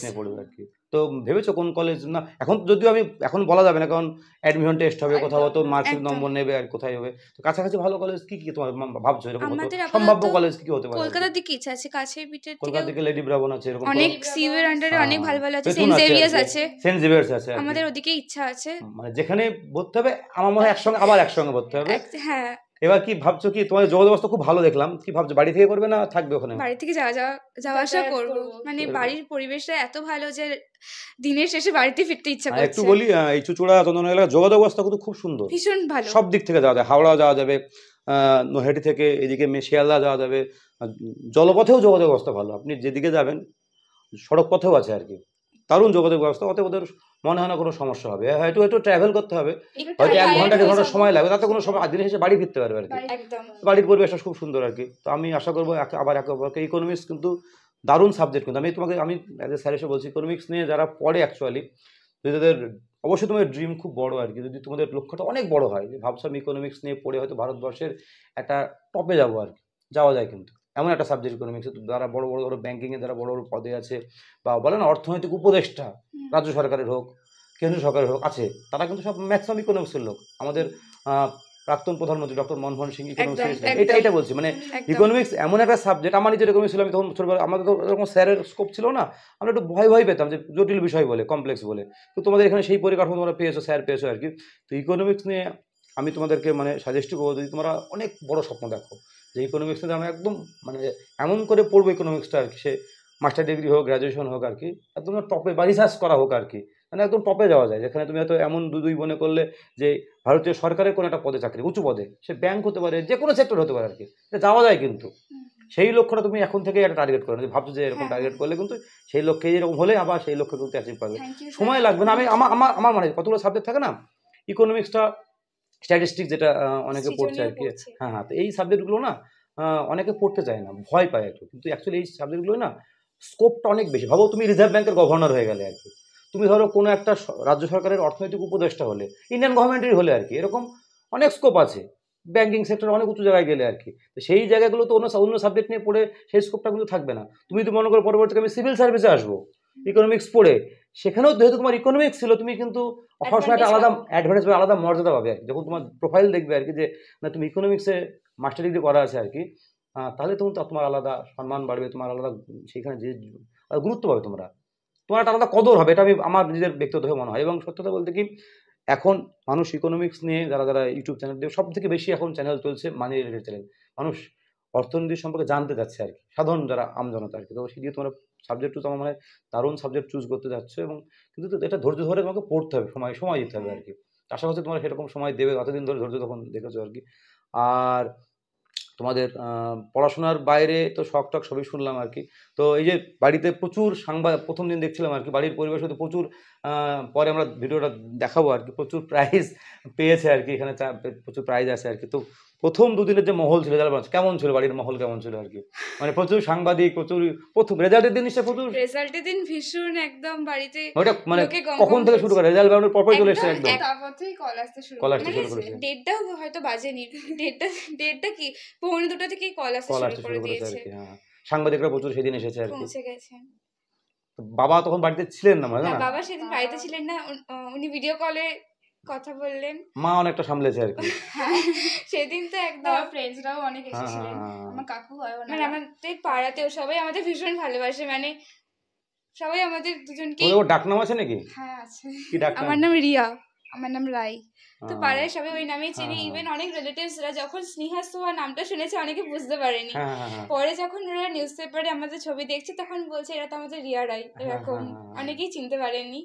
নিয়ে পড়বে আর কি। তো ভেবেছো কোন কলেজ? না এখন যদিও আমি এখন বলা যাবে না, কারণ অ্যাডমিশন টেস্ট হবে, কোথাও তো মার্কশিট নম্বর নেবে আর কোথায় হবে, তো কাছাকাছি ভালো কলেজ কি কি তোমার ভাবছো এরকম সম্ভাব্য কলেজ কি হতে পারে? কলকাতার দিকে ইচ্ছা আছে, কাছে পিঠের থেকে কলকাতা থেকে লেডি ব্রাভন আছে, এরকম অনেক সিউর আন্ডারে অনেক ভালো ভালো আছে, সেন্ট জেভিয়ার্স আছে, সেন্ট জেভিয়ার্স আছে, আমাদের ওদিকে ইচ্ছা আছে, মানে যেখানে ভর্তি হবে আমার মনে হয় একসঙ্গে ভর্তি হবে। হ্যাঁ। এবার কি ভাবছো, কি তোমার যোগাযোগ ব্যবস্থা খুব ভালো দেখলাম, কি ভাবছো বাড়ি থেকে করবে না থাকবে ওখানে? বাড়ি থেকে যাওয়া আসা করবো, মানে বাড়ির পরিবেশটা এত ভালো যে দিনের শেষে বাড়িতে ফিরতে ইচ্ছা করছে। একটু বলি, এই চুচুড়া চন্দন এলাকা যোগাযোগ ব্যবস্থা কিন্তু খুব সুন্দর, ভীষণ ভালো, সব দিক থেকে যাওয়া যায়, হাওড়া যাওয়া যাবে, নৈহাটি থেকে এদিকে শিয়ালদা যাওয়া যাবে, জলপথেও যোগাযোগ ব্যবস্থা ভালো, আপনি যেদিকে যাবেন সড়ক পথেও আছে আর কি, দারুণ যোগাযোগ ব্যবস্থা, অতএব ওদের মনে হয় না কোনো সমস্যা হবে। হয়তো একটু ট্রাভেল করতে হবে, হয়তো 1 ঘন্টা 1.5 ঘন্টা সময় লাগবে, তাতে কোনো সময় দিন এসে বাড়ি ফিরতে পারবে আর কি, বাড়ির পরিবেশটা খুব সুন্দর আর কি। তো আমি আশা করবো আবার একে অপরকে, ইকোনমিক্স কিন্তু দারুণ সাবজেক্ট, কিন্তু আমি অ্যাজ এ স্যার এসে বলছি, ইকোনমিক্স নিয়ে যারা পড়ে অ্যাকচুয়ালি, যদি তাদের অবশ্যই তোমাদের ড্রিম খুব বড় আর কি, যদি তোমাদের লক্ষ্যটা অনেক বড় হয়, যে ভাবছো আমি ইকোনমিক্স নিয়ে পড়ে হয়তো ভারতবর্ষের একটা টপে যাবো আর কি, যাওয়া যায় কিন্তু এমন একটা সাবজেক্ট ইকোনমিক্স, যারা বড় বড় ধরো ব্যাংকিংয়ে যারা বড় বড় পদে আছে, বা বলে না অর্থনৈতিক উপদেষ্টা, রাজ্য সরকারের হোক কেন্দ্র সরকারের হোক আছে, তারা কিন্তু সব ম্যাক্সিমাম ইকোনমিক্সের লোক। আমাদের প্রাক্তন প্রধানমন্ত্রী ডক্টর মনমোহন সিং ইকোনমিক্স, এটা বলছি, মানে ইকোনমিক্স এমন একটা সাবজেক্ট, আমার নিজের ইকোনমিক্স ছিল, আমি তখন ছোটবেলা, আমাদের তো এরকম স্যারের স্কোপ ছিল না, আমরা একটু ভয় পেতাম যে জটিল বিষয় বলে, কমপ্লেক্স বলে, তো তোমাদের এখানে সেই পরিকাঠামো তোমরা পেয়েছো, স্যার পেয়েছো আর কি। তো ইকোনমিক্স নিয়ে আমি তোমাদেরকে মানে সাজেস্ট করবো, যদি তোমরা অনেক বড় স্বপ্ন দেখো যে ইকোনমিক্স নিয়ে আমরা একদম মানে এমন করে পড়বো ইকোনমিক্সটা আর কি, সে মাস্টার ডিগ্রি হোক, গ্র্যাজুয়েশন হোক আর কি, একদম টপে বা রিসার্চ করা হোক আর কি, মানে একদম টপে যাওয়া যায়, যেখানে তুমি হয়তো এমন দুই মনে করলে যে ভারতীয় সরকারের কোনো একটা পদে চাকরি, উঁচু পদে, সে ব্যাংক হতে পারে, যে কোনো সেক্টর হতে পারে আর কি, যাওয়া যায়। কিন্তু সেই লক্ষ্যটা তুমি এখন থেকে একটা টার্গেট করো, ভাবছো যে এরকম টার্গেট করলে কিন্তু সেই লক্ষ্যে এরকম হলে আবার সেই লক্ষ্য কিন্তু অ্যাচিভ পারবে, সময় লাগবে না। আমি আমার মানে কতগুলো সাবজেক্ট থাকে না, ইকোনমিক্সটা স্ট্যাটিস্টিক্স যেটা অনেকে পড়ছে আর কি, হ্যাঁ, তো এই সাবজেক্টগুলো না অনেকে পড়তে চায় না, ভয় পায় একটু, কিন্তু অ্যাকচুয়ালি এই সাবজেক্টগুলো না স্কোপটা অনেক বেশি। ভাবো তুমি রিজার্ভ ব্যাংকের গভর্নর হয়ে গেলে আর কি, তুমি ধরো কোনো একটা রাজ্য সরকারের অর্থনৈতিক উপদেষ্টা হলে, ইন্ডিয়ান গভর্নমেন্টেরই হলে আর কি, এরকম অনেক স্কোপ আছে, ব্যাংকিং সেক্টরে অনেক উঁচু জায়গায় গেলে আর কি। তো সেই জায়গাগুলো তো অন্য সাবজেক্ট নিয়ে পড়ে সেই স্কোপটা কিন্তু থাকবে না। তুমি যদি মনে করো পরবর্তীতে আমি সিভিল সার্ভিসে আসবো ইকোনমিক্স পড়ে, সেখানেও যেহেতু তোমার ইকোনমিক্স ছিল, তুমি কিন্তু সবসময় একটা আলাদা অ্যাডভান্টেজ বা আলাদা মর্যাদা পাবে আর কি, যখন তোমার প্রোফাইল দেখবে আর কি, যে না তুমি ইকোনমিক্সে মাস্টার ডিগ্রি করা আছে আর কি, তাহলে তখন তোমার আলাদা সম্মান বাড়বে, তোমার আলাদা সেখানে যে গুরুত্ব পাবে, তোমার একটা আলাদা কদর হবে, এটা আমি আমার নিজের ব্যক্তিগতভাবে মনে হয়। এবং সত্যতা বলতে কি, এখন মানুষ ইকোনমিক্স নিয়ে যারা ইউটিউব চ্যানেল দিয়ে, সব থেকে বেশি এখন চ্যানেল চলছে মানি রিলেটেড চ্যানেল, মানুষ অর্থনীতি সম্পর্কে জানতে যাচ্ছে আর কি, সাধারণ যারা আমজনতা আর কি। তো সেই দিয়ে তোমরা সাবজেক্ট চুজ, আমার মানে দারুণ সাবজেক্ট চুজ করতে যাচ্ছ, এবং কিন্তু এটা ধৈর্য ধরে তোমাকে পড়তে হবে, সময় দিতে হবে আর কি। আশা করছি তোমরা সেরকম সময় দেবে, অতদিন ধরে ধৈর্য তখন দেখেছো আর কি। আর তোমাদের পড়াশোনার বাইরে তো শখ টক সবই শুনলাম আর কি। তো এই যে বাড়িতে প্রচুর প্রথম দিন দেখছিলাম আর কি, বাড়ির পরিবেশ হতে প্রচুর, পরে আমরা ভিডিওটা দেখাবো আর কি, প্রচুর প্রাইজ পেয়েছে আর কি, এখানে প্রচুর প্রাইজ আছে আর কি। তো প্রথম দুদিনের যে মহল ছিল, কেমন ছিল বাড়ির মহল, কেমন ছিল আর কি? মানে প্রচুর সাংবাদিক, প্রচুর, প্রথম রেজাল্টের দিন নিশ্চয়ই প্রচুর, রেজাল্টের দিন ভীষণ একদম বাড়িতে ওটা মানে কখন থেকে শুরু করে রেজাল্ট বেরোনোর পরপরই চলে এসেছে একদম, তারপর থেকেই কল আসতে শুরু করেছে। ডেটটাও হয়তো বাজেনি, ডেটটা কি 2:45 থেকেই কল আসতে শুরু করে দিয়েছে। হ্যাঁ, সাংবাদিকরা প্রচুর সেদিন এসেছে আর কি, পৌঁছে গেছে। বাবা তখন বাড়িতে ছিলেন না? মানে না, বাবা সেদিন বাড়িতে ছিলেন না, উনি ভিডিও কলে কথা বললেন, মা অনেকটা সামলেছে আর কি। সেদিন তো একদম ফ্রেন্ডসরাও অনেক এসেছিলেন, আমার কাকু হয়, মানে আমাদের পাড়াতেও সবাই আমাদের ভীষণ ভালোবাসে, মানে সবাই আমাদের দুজনকে। ওর ডাক নাম আছে নাকি? হ্যাঁ আছে। কি ডাক নাম? আমার নাম রিয়া। আমার নাম রাই। তো পাড়ায় সবাই ওই নামেই চিনি। ইভেন অনেক রিলেটিভসরা যখন স্নেহা সোহা নামটা শুনেছে অনেকে বুঝতে পারেনি, পরে যখন ওরা নিউজ পেপারে আমাদের ছবি দেখছে তখন বলছে এরা তো আমাদের রিয়া রাই, এরকম অনেকেই চিনতে পারেনি।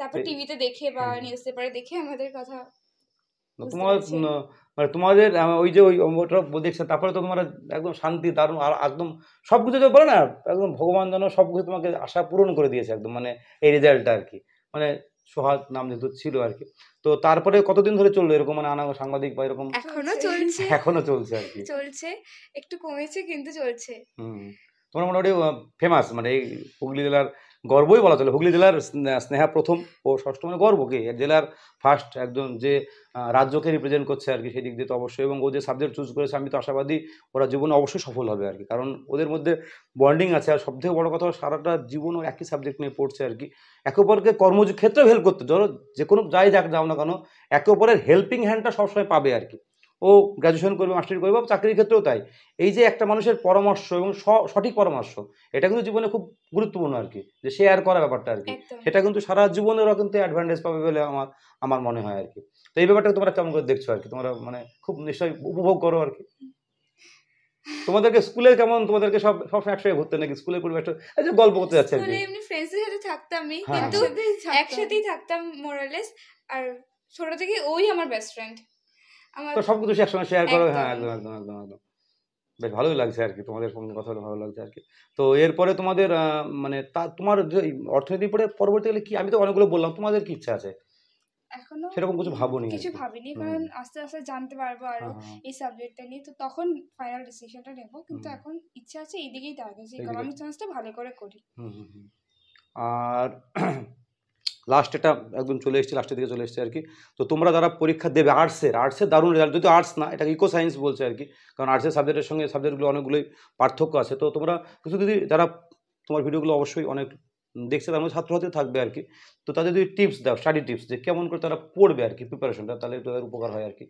তারপর টিভিতে দেখে বা নিউজ পেপারে দেখে আমাদের কথা। তোমাদের ওই যে ওটা দেখছে, তারপরে তো তোমার একদম শান্তি, দারুণ, আর একদম সবকিছু তো বলে না, একদম ভগবান যেন সবকিছু তোমাকে আশা পূরণ করে দিয়েছে একদম, মানে এই রেজাল্টটা আর কি, মানে সোহাগ নাম যেহেতু ছিল আর কি। তো তারপরে কতদিন ধরে চললো এরকম, মানে আনা সাংবাদিক বা এরকম? এখনো চলছে আর কি, চলছে, একটু কমেছে কিন্তু চলছে। তোমরা মোটামুটি ফেমাস, মানে এই হুগলি জেলার গর্বই বলা চলে, হুগলি জেলার স্নেহা প্রথম ও ষষ্ঠ, মানে গর্ব কি, জেলার ফার্স্ট একজন যে রাজ্যকে রিপ্রেজেন্ট করছে আর কি, সেই দিক দিয়ে তো অবশ্যই। এবং ও যে সাবজেক্ট চুজ করেছে আমি তো আশাবাদী ওরা জীবনে অবশ্যই সফল হবে আর কি, কারণ ওদের মধ্যে বন্ডিং আছে। আর সবথেকে বড় কথা, সারাটা জীবন ও একই সাবজেক্ট নিয়ে পড়ছে আর কি, একে অপরকে কর্মক্ষেত্রে হেল্প করতে, ধরো যে কোনো যাও না কেন, একে অপরের হেল্পিং হ্যান্ডটা সবসময় পাবে আর কি। ও গ্র্যাজুয়েশন করবে, মাস্টারি করবে, চাকরির ক্ষেত্রেও তাই। এই যে একটা মানুষের পরামর্শ এবং সঠিক পরামর্শ, এটা কিন্তু জীবনে খুব গুরুত্বপূর্ণ আর কি, যে শেয়ার করা ব্যাপারটা আর কি, সেটা কিন্তু সারা জীবনে ওরা কিন্তু অ্যাডভান্টেজ পাবে বলে আমার মনে হয় আর কি। তো এই ব্যাপারটা তোমরা কেমন করে দেখছো আর কি? তোমরা মানে খুব নিশ্চয়ই উপভোগ করো আর কি। তোমাদেরকে স্কুলে কেমন, তোমাদেরকে সবসময় একসাথে ঘুরতে নাকি? স্কুলের পরিবেশটা গল্প করতে যাচ্ছে আর কি, এমনি ফ্রেন্ডসদের সাথে থাকতামই, কিন্তু একসাথেই থাকতাম মোরালেস। আর ছোট থেকে ওই আমার বেস্ট ফ্রেন্ড, তো সবকিছু একসঙ্গে শেয়ার করো। হ্যাঁ, একদম একদম একদম একদম, বেশ ভালোই লাগছে আর কি, তোমাদের সঙ্গে কথা বলে ভালো লাগছে আর কি। তো এরপরে তোমাদের মানে তোমার যে অর্থনীতি পড়ে পরবর্তীকালে কি, আমি তো অনেকগুলো বললাম, তোমাদের কি ইচ্ছা আছে? এখনো সেরকম কিছু ভাবিনি, কারণ আস্তে আস্তে জানতে পারবো আরো এই সাবজেক্টটা নিয়ে, তো তখন ফাইনাল ডিসিশনটা নেব। কিন্তু এখন ইচ্ছা আছে এই দিকেই তাকাতে, যে ইকোনমিক্স অনার্সটা ভালো করে করি। আর লাস্ট এটা একদম চলে এসেছে, লাস্টের দিকে চলে এসেছে আর কি। তো তোমরা যারা পরীক্ষা দেবে আর্টসের দারুণ রেজাল্ট, যদি আর্টস না, এটা ইকো সায়েন্স বলছে আর কি, কারণ আর্টসের সাবজেক্টের সঙ্গে সাবজেক্টগুলো অনেকগুলোই পার্থক্য আছে। তো তোমরা কিছু যদি, যারা তোমার ভিডিওগুলো অবশ্যই অনেক দেখছে, তার মধ্যে ছাত্রছাত্রী থাকবে আর কি, তো তাদের যদি টিপস দাও, স্টাডি টিপস, যে কেমন করে তারা পড়বে আর কি, প্রিপারেশনটা, তাহলে তাদের উপকার হয় আর কি।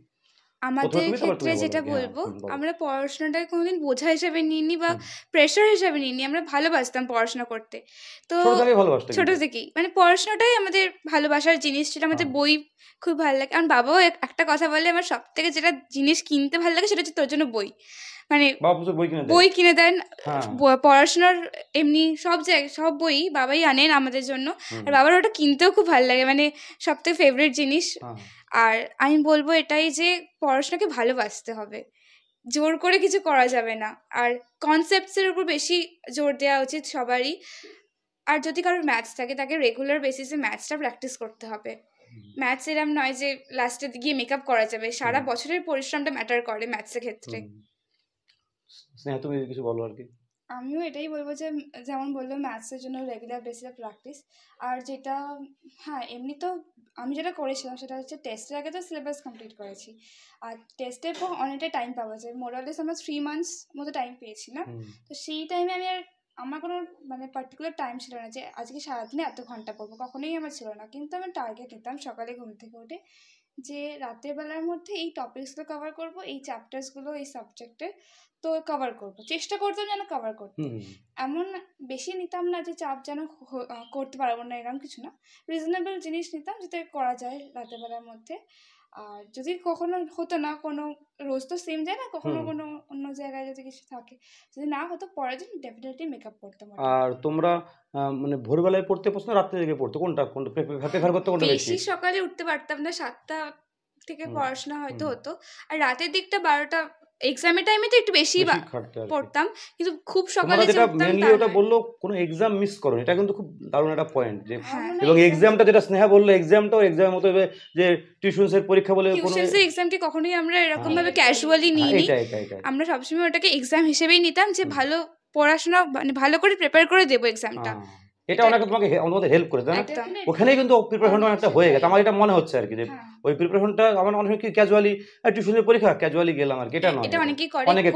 আমাদের ক্ষেত্রে যেটা বলবো, আমরা পড়াশোনাটাকে কোনোদিন বোঝা হিসেবে নিইনি বা প্রেশার হিসেবে নিইনি, আমরা ভালোবাসতাম পড়াশোনা করতে। তো ছোট থেকেই মানে পড়াশোনাটাই আমাদের ভালোবাসার জিনিস ছিল। আমাদের বই খুব ভালো লাগে। আমার বাবাও একটা কথা বলে, আমার সব থেকে যেটা জিনিস কিনতে ভালো লাগে সেটা হচ্ছে তোর জন্য বই, মানে বই কিনে দেন। পড়াশোনার এমনি সব জায়গায় সব বই বাবাই আনেন আমাদের জন্য, আর বাবার ওটা কিনতেও খুব ভালো লাগে, মানে সব থেকে ফেভারিট জিনিস। আর আমি বলবো এটাই যে পড়াশোনাকে ভালোবাসতে হবে, জোর করে কিছু করা যাবে না, আর কনসেপ্টসের উপর বেশি জোর দেওয়া উচিত সবারই। আর যদি কারোর ম্যাথস থাকে, তাকে রেগুলার বেসিসে ম্যাথসটা প্র্যাকটিস করতে হবে। ম্যাথস এরম নয় যে লাস্টে গিয়ে মেকআপ করা যাবে, সারা বছরের পরিশ্রমটা ম্যাটার করে ম্যাথসের ক্ষেত্রে। স্নেহা, তুমি কিছু বলো আর কি? আমিও এটাই বলবো যে, যেমন বললো ম্যাথসের জন্য রেগুলার বেসিসে প্র্যাকটিস। আর যেটা, হ্যাঁ, এমনি তো আমি যেটা করেছিলাম সেটা হচ্ছে টেস্টের আগে তো সিলেবাস কমপ্লিট করেছি, আর টেস্টের পর অনেকটাই টাইম পাওয়া যায়। মোরালেস আমরা 3 months মতো টাইম পেয়েছি না, তো সেই টাইমে আমি আর, আমার কোনো মানে পার্টিকুলার টাইম ছিল না যে আজকে সারাদিনে এত ঘন্টা পড়বো, কখনোই আমার ছিল না। কিন্তু আমি টার্গেট নিতাম সকালে ঘুম থেকে উঠে যে রাতের বেলার মধ্যে এই টপিকসগুলো কভার করবো, এই চ্যাপ্টার্সগুলো এই সাবজেক্টে তো কভার করবো, চেষ্টা করতাম যেন কভার করতে। এমন বেশি নিতাম না যে চাপ যেন করতে পারবো না, এরকম কিছু না। রিজনেবল জিনিস নিতাম যাতে করা যায় রাতের বেলার মধ্যে। আর যদি কখনো হতো না, কোনো রোজ তো সেম যায় না, কখনো কোনো অন্য জায়গায় যদি কিছু থাকে, যদি না হতো, পরের দিন ডেফিনেটলি মেকআপ করতাম। আর তোমরা মানে ভোরবেলায় পড়তে পছন্দ, রাত্রে জেগে পড়তে, কোনটা প্রেফার করতে? কোনটা বেশি? সকালে উঠতে পারতাম না, 7টা থেকে পড়াশোনা হয়তো হতো, আর রাতের দিকটা 12টা এক্সামের টাইমে তো একটু বেশি পড়তাম, কিন্তু খুব সকালে যেটা মেইনলি ওটা বললো কোনো এক্সাম মিস করো, এটা কিন্তু খুব দারুণ একটা পয়েন্ট। যে এবং এক্সামটা যেটা স্নেহা বললো, এক্সামটাও এক্সামের মতো যে টিউশনস এর পরীক্ষা বলে কোনো এক্সামটি কখনোই আমরা এরকম ভাবে ক্যাজুয়ালি নিইনি, আমরা সবসময় ওটাকে এক্সাম হিসেবেই নিতাম, যে ভালো পড়াশোনা মানে ভালো করে প্রিপেয়ার করে দেবো এক্সামটা। এটা অনেক তোমাকে আমাদের হেল্প করে, তাই না? ওখানেই কিন্তু প্রিপারেশনটা অনেকটা হয়ে গেছে, আমার এটা মনে হচ্ছে আর কি, যে ওই প্রিপারেশনটা আমার অনেক ক্যাজুয়ালি টিউশনের পরীক্ষা ক্যাজুয়ালি গেলাম আর কি, এটা নয়, এটা অনেকেই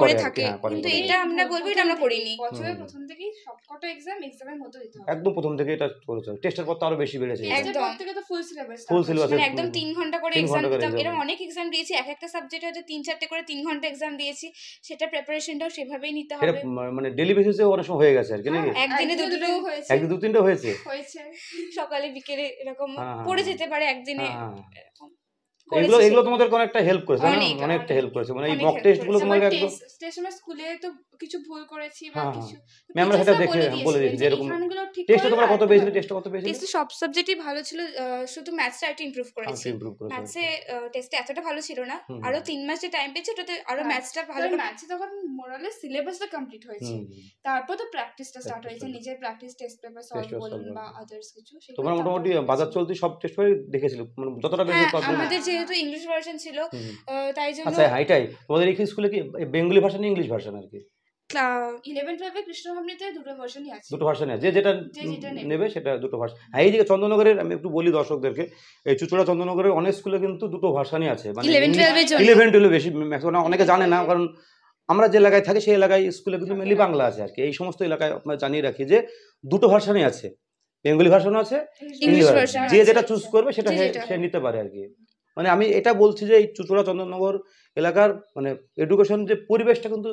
করে থাকে, কিন্তু এটা আমরা বলবো এটা আমরা করিনি। বছরের প্রথম থেকেই সবকটা এক্সামের মতো দিতে হবে, একদম প্রথম থেকে এটা করেছে। টেস্টের পর তো আরো বেশি বেড়েছে, একদম থেকে তো ফুল সিলেবাস মানে একদম 3 ঘন্টা করে এক্সাম দিতাম। এরকম অনেক এক্সাম দিয়েছি, এক একটা সাবজেক্টে হয়তো 3-4টে করে 3 ঘন্টা এক্সাম দিয়েছি, সেটা প্রিপারেশনটাও সেভাবেই নিতে হবে। মানে ডেইলি বেসিসে অনেক সময় হয়ে গেছে আর কি, নাকি একদিনে দুটো হয়েছে, একদিন 2-3টা হয়েছে, সকালে বিকেলে এরকম পড়ে যেতে পারে একদিনে। এগুলো তোমাদের কোন একটা হেল্প করেছে, অনেকটা হেল্প করেছে, মানে এই মক টেস্ট গুলো তোমাদের একদম স্টেশনের স্কুলে তো কিছু ভুল করেছি বা কিছু ম্যামরা সেটা দেখে বলে দিয়েছে যে এরকম টেস্টে তোমরা কত পেয়েছিলে, টেস্টে কত পেয়েছিলে? টেস্টে সব সাবজেক্টই ভালো ছিল, শুধু ম্যাথসটা একটু ইমপ্রুভ করেছি। ম্যাথসে টেস্টে এতটা ভালো ছিল না, আরো 3 মাস যে টাইম পেয়েছি ওটাতে আরো ম্যাথসটা ভালো করে। ম্যাথসে তখন মোরালেস সিলেবাসটা কমপ্লিট হয়েছে, তারপর তো প্র্যাকটিসটা স্টার্ট হয়েছে, নিজের প্র্যাকটিস টেস্ট পেপার সলভ বলুন বা আদার্স কিছু। তোমরা মোটামুটি বাজার চলতি সব টেস্ট পেপার দেখেছিল, মানে যতটা বেশি আমাদের যেহেতু ইংলিশ ভার্সন ছিল তাই জন্য। আচ্ছা এটাই তোমাদের এই স্কুলে কি বেঙ্গলি ভার্সন ইংলিশ ভার্সন আর কি? 11-12 এ কৃষ্ণভাবনীতে দুটো ভার্সনই আছে, দুটো ভার্সনই আছে, যেটা নেবে সেটা দুটো ভার্সন। এই যে চন্দননগরের আমি একটু বলি দর্শকদেরকে, এই চুচুড়া চন্দননগরের অনেক স্কুলে কিন্তু দুটো ভার্সনই আছে, মানে 11-12 বেশি ম্যাক্সিমাম অনেকে জানে না, কারণ আমরা যে এলাকায় থাকি সেই এলাকায় স্কুলে কিন্তু মেনলি বাংলা আছে আর কি। এই সমস্ত এলাকায় আপনারা জানিয়ে রাখি যে দুটো ভার্সনই আছে, বেঙ্গলি ভার্সনও আছে, ইংলিশ ভার্সন। যে যেটা চুজ করবে সেটা সে নিতে পারে আর কি। মানে আমি এটা বলছি যে এই চুচুড়া চন্দননগর এলাকার মানে এডুকেশন যে পরিবেশটা কিন্তু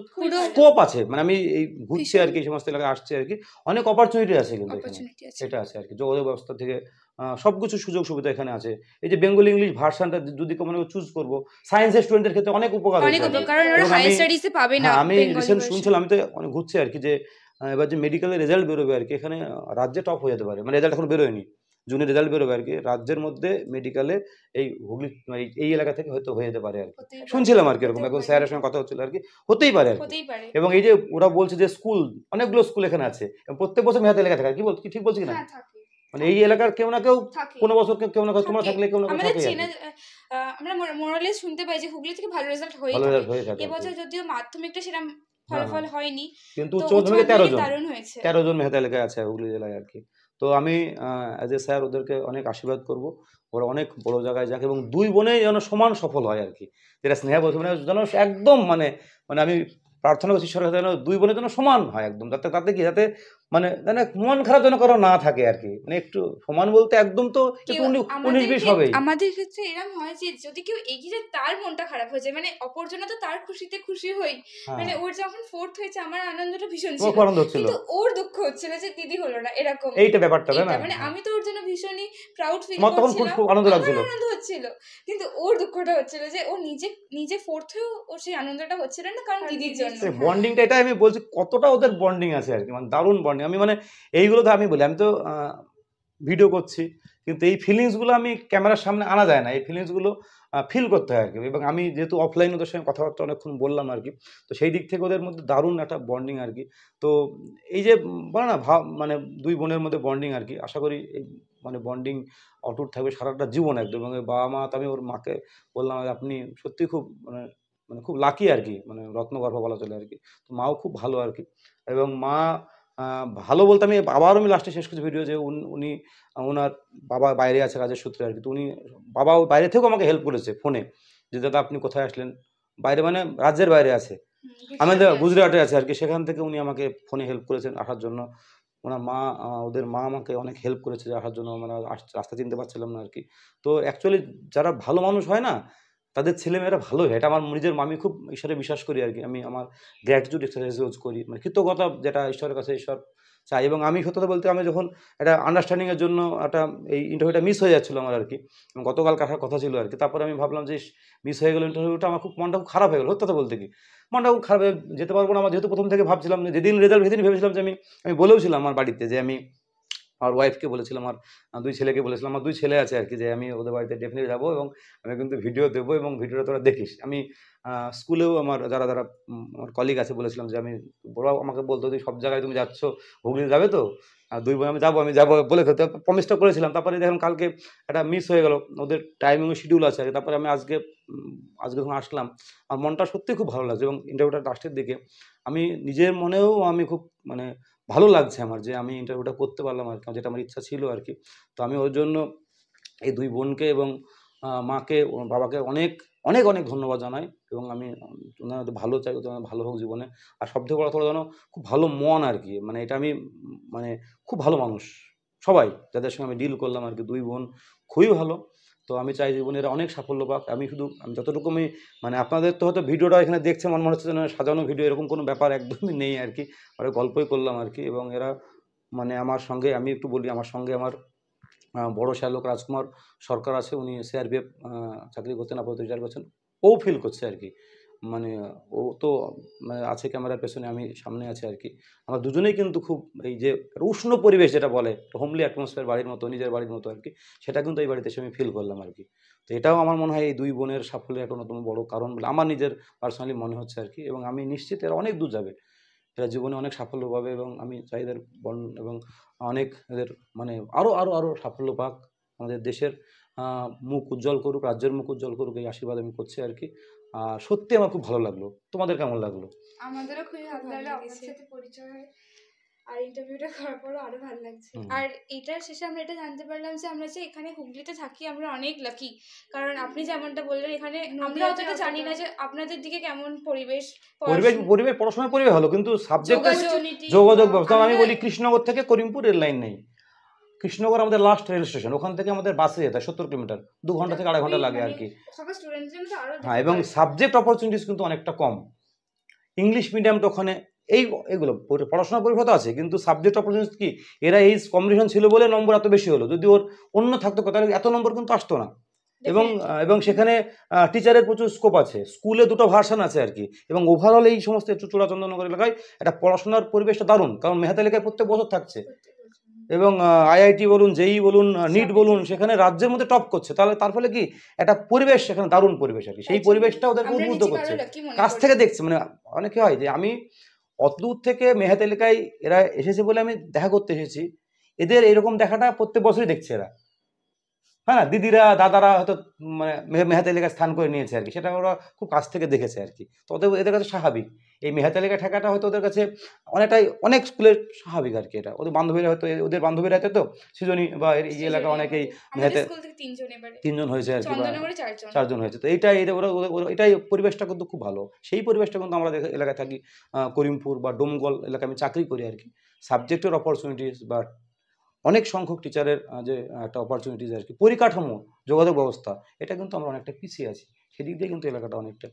স্কোপ আছে, মানে আমি এই ঘুরছি আর কি, এই সমস্ত এলাকায় আসছে আর কি, অনেক অপরচুনিটি আছে কিন্তু এটা আছে আর কি, যোগাযোগ ব্যবস্থা থেকে সবকিছু সুযোগ সুবিধা এখানে আছে। এই যে বেঙ্গলি ইংলিশ ভার্সনটা যদি কোনো চুজ করবো, সায়েন্সের স্টুডেন্টদের ক্ষেত্রে অনেক উপকার হয়েছে। আমি রিসেন্ট শুনছিলাম, আমি তো অনেক ঘুরছি আর কি, যে এবার যে মেডিকেলের রেজাল্ট বেরোবে আর কি, এখানে রাজ্যে টপ হয়ে যেতে পারে, মানে রেজাল্ট এখন বেরোয়নি, জুনের রেজাল্ট বেরোবে আর কি, রাজ্যের মধ্যে মেডিকেলে এই হুগলি এই এলাকা থেকে হয়তো হয়ে যেতে পারে আর কি, শুনছিলাম আর কি এরকম, এখন স্যারের সঙ্গে কথা হচ্ছিল আর কি, হতেই পারে আর কি। এবং এই যে ওরা বলছে যে স্কুল, অনেকগুলো স্কুল এখানে আছে, প্রত্যেক বছর মেহাতে লেখা থাকে, কি ঠিক বলছি কিনা? মানে এই এলাকার কেউ না কেউ কোনো বছর কেউ না কেউ, তোমরা থাকলে কেউ না কেউ থাকে। আমরা মোরালেস শুনতে পাই যে হুগলি থেকে ভালো রেজাল্ট হয়ে থাকে, এবছর যদিও মাধ্যমিকটা সেরকম ফলাফল হয়নি, কিন্তু উচ্চ মাধ্যমিকে 13 জন মেহাতে এলাকায় আছে হুগলি জেলায় আর কি। তো আমি অ্যাজ এ স্যার ওদেরকে অনেক আশীর্বাদ করব, ওরা অনেক বড় জায়গায় যাক, এবং দুই বোনেই যেন সমান সফল হয় আর কি, যেটা স্নেহা বলছে, মানে যেন একদম মানে আমি প্রার্থনা করছি ঈশ্বরের কাছে যেন দুই বোনের জন্য সমান হয় একদম, তাতে কি যাতে মানে মন খারাপ যেন কারো না থাকে আর কি, মানে একটু সমান বলতে একদম তো 19-20 হবে। আমাদের ক্ষেত্রে এরকম হয় যে যদি কেউ এগিয়ে যায় তার মনটা খারাপ হয়ে যায়, মানে অপরজনা তো তার খুশিতে খুশি হই, মানে ওর যখন 4th হয়েছে আমার আনন্দটা ভীষণ ছিল, কিন্তু ওর দুঃখ হচ্ছিল যে দিদি হলো না, এরকম এইটা ব্যাপারটা না, মানে আমি তো ওর জন্য ভীষণই প্রাউড ফিল করছিলাম, আনন্দ হচ্ছিল, কিন্তু ওর দুঃখটা হচ্ছিল যে ও নিজে 4th হয়েও ওর সেই আনন্দটা হচ্ছিল না, কারণ দিদির জন্য। বন্ডিংটা এটা আমি বলছি কতটা ওদের বন্ডিং আছে আর কি, মানে দারুণ বন্ডিং। আমি মানে এইগুলো তো আমি বলি, আমি তো ভিডিও করছি, কিন্তু এই ফিলিংসগুলো আমি ক্যামেরার সামনে আনা যায় না, এই ফিলিংসগুলো ফিল করতে হয় আর কি। এবং আমি যেহেতু অফলাইন ওদের সঙ্গে কথাবার্তা অনেকক্ষণ বললাম আর কি, তো সেই দিক থেকে ওদের মধ্যে দারুণ একটা বন্ডিং আর কি। তো এই যে বলে না মানে দুই বোনের মধ্যে বন্ডিং আর কি, আশা করি এই মানে বন্ডিং অটুট থাকবে সারাটা জীবন একদম। এবং বাবা মা, তো আমি ওর মাকে বললাম আপনি সত্যি খুব মানে খুব লাকি আর কি, মানে রত্নগর্ভ বলা চলে আর কি। তো মাও খুব ভালো আর কি, এবং মা ভালো বলতে আমি আবারও আমি লাস্টে শেষ করছি ভিডিও, যে উনি ওনার বাবা বাইরে আছে কাজের সূত্রে আর কি, তো উনি বাবা বাইরে থেকেও আমাকে হেল্প করেছে ফোনে, যে দাদা আপনি কোথায় আসলেন, বাইরে মানে রাজ্যের বাইরে আছে, আমাদের গুজরাটে আছে আর কি, সেখান থেকে উনি আমাকে ফোনে হেল্প করেছেন আসার জন্য। ওনার মা, ওদের মা আমাকে অনেক হেল্প করেছে আসার জন্য, মানে রাস্তা চিনতে পারছিলাম না আর কি। তো অ্যাকচুয়ালি যারা ভালো মানুষ হয় না, তাদের ছেলেমেয়েরা ভালো হয়, এটা আমার নিজের আমি খুব ঈশ্বরে বিশ্বাস করি আর কি। আমি আমার গ্র্যাটিটিউড এক্সারসাইজ করি, মানে কৃতজ্ঞতা যেটা ঈশ্বরের কাছে ঈশ্বর চাই। এবং আমি সত্যতা বলতে আমি যখন একটা আন্ডারস্ট্যান্ডিংয়ের জন্য একটা এই ইন্টারভিউটা মিস হয়ে যাচ্ছিলো আমার আর কি, গতকাল কাটার কথা ছিল আর কি, তারপরে আমি ভাবলাম যে মিস হয়ে গেলো ইন্টারভিউটা, আমার খুব মনটা খুব খারাপ হয়ে গেলো, সত্যতা বলতে কি মনটা খুব খারাপ হয়ে যেতে পারবো না। আমার যেহেতু প্রথম থেকে ভাবছিলাম, যেদিন রেজাল্ট সেদিন ভেবেছিলাম যে আমি বলেওছিলাম আমার বাড়িতে যে আমি আমার ওয়াইফকে বলেছিলাম, আমার 2 ছেলেকে বলেছিলাম, আমার 2 ছেলে আছে আর কি, যে আমি ওদের বাড়িতে ডেফিনেটলি যাবো এবং আমি কিন্তু ভিডিও দেবো এবং ভিডিওটা তোরা দেখিস। আমি স্কুলেও আমার যারা যারা আমার কলিগ আছে বলেছিলাম যে আমি, ওরাও আমাকে বলতো যে সব জায়গায় তুমি যাচ্ছ, হুগলি যাবে তো, 2 বোন আমি যাবো বলে প্রমিসটা করেছিলাম। তারপরে দেখলাম কালকে একটা মিস হয়ে গেল, ওদের টাইমিং শিডিউল আছে আর কি। তারপরে আমি আজকে যখন আসলাম, আমার মনটা সত্যিই খুব ভালো লাগছে এবং ইন্টারভিউটা লাস্টের দিকে আমি নিজের মনেও আমি খুব মানে ভালো লাগছে আমার, যে আমি ইন্টারভিউটা করতে পারলাম আর কি, যেটা আমার ইচ্ছা ছিল আর কি। তো আমি ওর জন্য এই 2 বোনকে এবং মাকে, বাবাকে অনেক অনেক অনেক ধন্যবাদ জানাই এবং আমি ওনাদের ভালো চাই, ওদের ভালো হোক জীবনে। আর সবথেকে বড় কথা যেন খুব ভালো মন আর কি, মানে এটা আমি মানে খুব ভালো মানুষ সবাই যাদের সঙ্গে আমি ডিল করলাম আর কি, 2 বোন খুবই ভালো। তো আমি চাই জীবনে এরা অনেক সাফল্য পাক। আমি যতটুকু আমি মানে আপনাদের তো হয়তো ভিডিওটা এখানে দেখছে মনে হচ্ছে যেন সাজানো ভিডিও, এরকম কোনো ব্যাপার একদমই নেই আর কি, ওরা গল্পই করলাম আর কি। এবং এরা মানে আমার সঙ্গে, আমি একটু বলি, আমার সঙ্গে আমার বড় শ্যালক রাজকুমার সরকার আছে, উনি সিআরপিএফ চাকরি করতেন, আপাতত রিটায়ার করছেন। ও ফিল করছে আর কি, মানে ও তো মানে আছে ক্যামেরার পেছনে, আমি সামনে আছি আর কি। আমরা দুজনেই কিন্তু খুব এই যে উষ্ণ পরিবেশ যেটা বলে, হোমলি অ্যাটমসফিয়ার, বাড়ির মতো, নিজের বাড়ির মতো আর কি, সেটা কিন্তু এই বাড়িতে এসে আমি ফিল করলাম আর কি। তো এটাও আমার মনে হয় এই 2 বোনের সাফল্যের একটা অন্যতম বড় কারণ বলে আমার নিজের পার্সোনালি মনে হচ্ছে আর কি। এবং আমি নিশ্চিত এরা অনেক দূর যাবে, এরা জীবনে অনেক সাফল্য পাবে এবং আমি চাই এদের এবং অনেক এদের মানে আরও আরও আরও সাফল্য পাক, আমাদের দেশের মুখ উজ্জ্বল করুক, রাজ্যের মুখ উজ্জ্বল করুক, এই আশীর্বাদ আমি করছি আর কি। সত্যি আমার খুব ভালো লাগলো। তোমাদের কেমন লাগলো? আমাদেরও খুবই ভালো লাগলো আপনার সাথে পরিচয় হয়, আর ইন্টারভিউটা করার পরও আরো ভালো লাগছে। আর এটার শেষে আমরা এটা জানতে পারলাম যে আমরা যে এখানে হুগলিতে থাকি আমরা অনেক লাকি, কারণ আপনি যেমনটা বললেন এখানে আমরা অতটা জানি না যে আপনাদের দিকে কেমন পরিবেশ পড়াশোনার পরিবেশ ভালো, কিন্তু সাবজেক্ট যোগাযোগ ব্যবস্থা, আমি বলি কৃষ্ণনগর থেকে করিমপুর রেল লাইন নেই। কৃষ্ণনগর আমাদের লাস্ট রেল স্টেশন, ওখান থেকে আমাদের বাসে যেতে 70 কিলোমিটার, 2 ঘন্টা থেকে 2.5 ঘন্টা লাগে আর কি। হ্যাঁ, এবং সাবজেক্ট অপরচুনিটিস কিন্তু অনেকটা কম। ইংলিশ মিডিয়ামটা ওখানে এইগুলো পড়াশোনার পরিবেশ তো আছে, কিন্তু সাবজেক্ট অপরচুনিটিস কি, এরা এই কম্বিনেশন ছিল বলে নম্বর এত বেশি হলো, যদি ওর অন্য থাকতো তাহলে এত নম্বর কিন্তু আসতো না। এবং সেখানে টিচারের প্রচুর স্কোপ আছে, স্কুলে 2টো ভার্সন আছে আর কি। এবং ওভারঅল এই সমস্ত চূড়াচন্দ্রনগর এলাকায় একটা পড়াশোনার পরিবেশটা দারুণ, কারণ মেধাতে এলাকায় প্রত্যেক বছর থাকছে এবং আইআইটি বলুন, জেই বলুন, নিট বলুন, সেখানে রাজ্যের মধ্যে টপ করছে। তার ফলে কি একটা পরিবেশ, সেখানে দারুণ পরিবেশ আর কি। সেই পরিবেশটা ওদেরকে উদ্বুদ্ধ করছে, কাছ থেকে দেখছে। মানে অনেকে হয় যে আমি অতদূর থেকে মেহাত এলাকায় এরা এসেছে বলে আমি দেখা করতে এসেছি, এদের এরকম দেখাটা প্রত্যেক বছরই দেখছে এরা। হ্যাঁ, দিদিরা দাদারা হয়তো মানে মেহাত এলাকায় স্থান করে নিয়েছে আর কি, সেটা ওরা খুব কাছ থেকে দেখেছে আর কি। তো এদের কাছে স্বাভাবিক এই মেহাত এলাকায় থাকাটা, হয়তো ওদের কাছে অনেক স্কুলের স্বাভাবিক আর কি। এটা ওদের বান্ধবীরা হয়তো, ওদের বান্ধবীরা হয়তো তো সৃজনী বা এই এলাকা অনেকেই মেহাতে 3 জন হয়েছে আর কি, 4 জন হয়েছে। তো এটাই পরিবেশটা কিন্তু খুব ভালো। সেই পরিবেশটা কিন্তু আমরা এলাকায় থাকি, করিমপুর বা ডোমগল এলাকায় আমি চাকরি করি আর কি। সাবজেক্টের অপরচুনিটিস বা অনেক সংখ্যক টিচারের যে একটা অপরচুনিটিস আর কি, পরিকাঠামো, যোগাযোগ ব্যবস্থা, এটা কিন্তু আমরা অনেকটা পিছিয়ে আছি। সেদিক দিয়ে কিন্তু এলাকাটা অনেকটা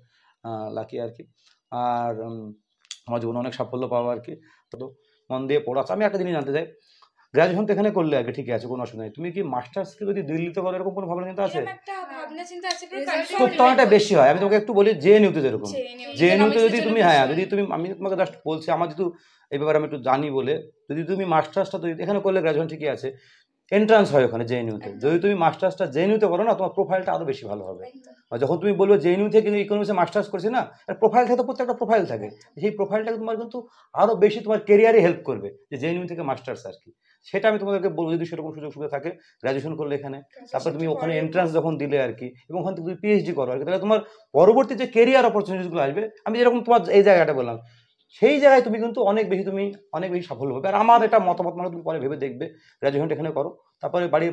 লাকি আর কি। আর আমার জীবনে অনেক সাফল্য পাওয়া আর কি, তো মন দিয়ে পড়া। আমি একটা জিনিস জানতে চাই, গ্রাজুয়েশন তো এখানে করলে আর কি, ঠিক আছে, কোনো অসুবিধা নেই। তুমি কি মাস্টার্সকে যদি দিল্লিতে করো, এরকম কোনো ভাবনা চিন্তা আছে? স্কোপটা অনেকটা বেশি হয়। আমি তোমাকে একটু বলি, জেএনইউতে যেরকম, জেএনইউতে যদি তুমি, হ্যাঁ, যদি তুমি, আমি তোমাকে জাস্ট বলছি, আমার যেহেতু এই ব্যাপারে আমি একটু জানি বলে, যদি তুমি মাস্টার্সটা তো এখানে করলে গ্রাজুয়েশন ঠিকই আছে, এন্ট্রান্স হয় ওখানে জেএনইউতে। যদি তুমি মাস্টার্সটা জেএনইউতে করো না, তোমার প্রোফাইলটা আরও বেশি ভালো হবে। আর যখন তুমি বলবে জেএনইউ থেকে কিন্তু ইকোনমিক্সে মাস্টার্স করছি না, প্রোফাইল থাকে, প্রত্যেকটা প্রোফাইল থাকে, সেই প্রোফাইলটা তোমার কিন্তু আরও বেশি তোমার কেরিয়ারে হেল্প করবে, যে জেএনইউ থেকে মাস্টার্স আর কি। সেটা আমি তোমাদেরকে বলবো, যদি সেরকম সুযোগ সুবিধা থাকে গ্রাজুয়েশন করলে এখানে, তারপর তুমি ওখানে এন্ট্রান্স যখন দিলে আর কি, এবং ওখান থেকে তুমি পিএইচডি করো আর কি, তাহলে তোমার পরবর্তী যে কেরিয়ার অপরচুনিটিসগুলো আসবে, আমি যেরকম তোমার এই জায়গাটা বললাম, সেই জায়গায় তুমি কিন্তু অনেক বেশি সাফল্য হবে। আর আমার এটা মতামত, মানে তুমি পরে ভেবে দেখবে, গ্রাজুয়েশন এখানে করো, তারপরে বাড়ি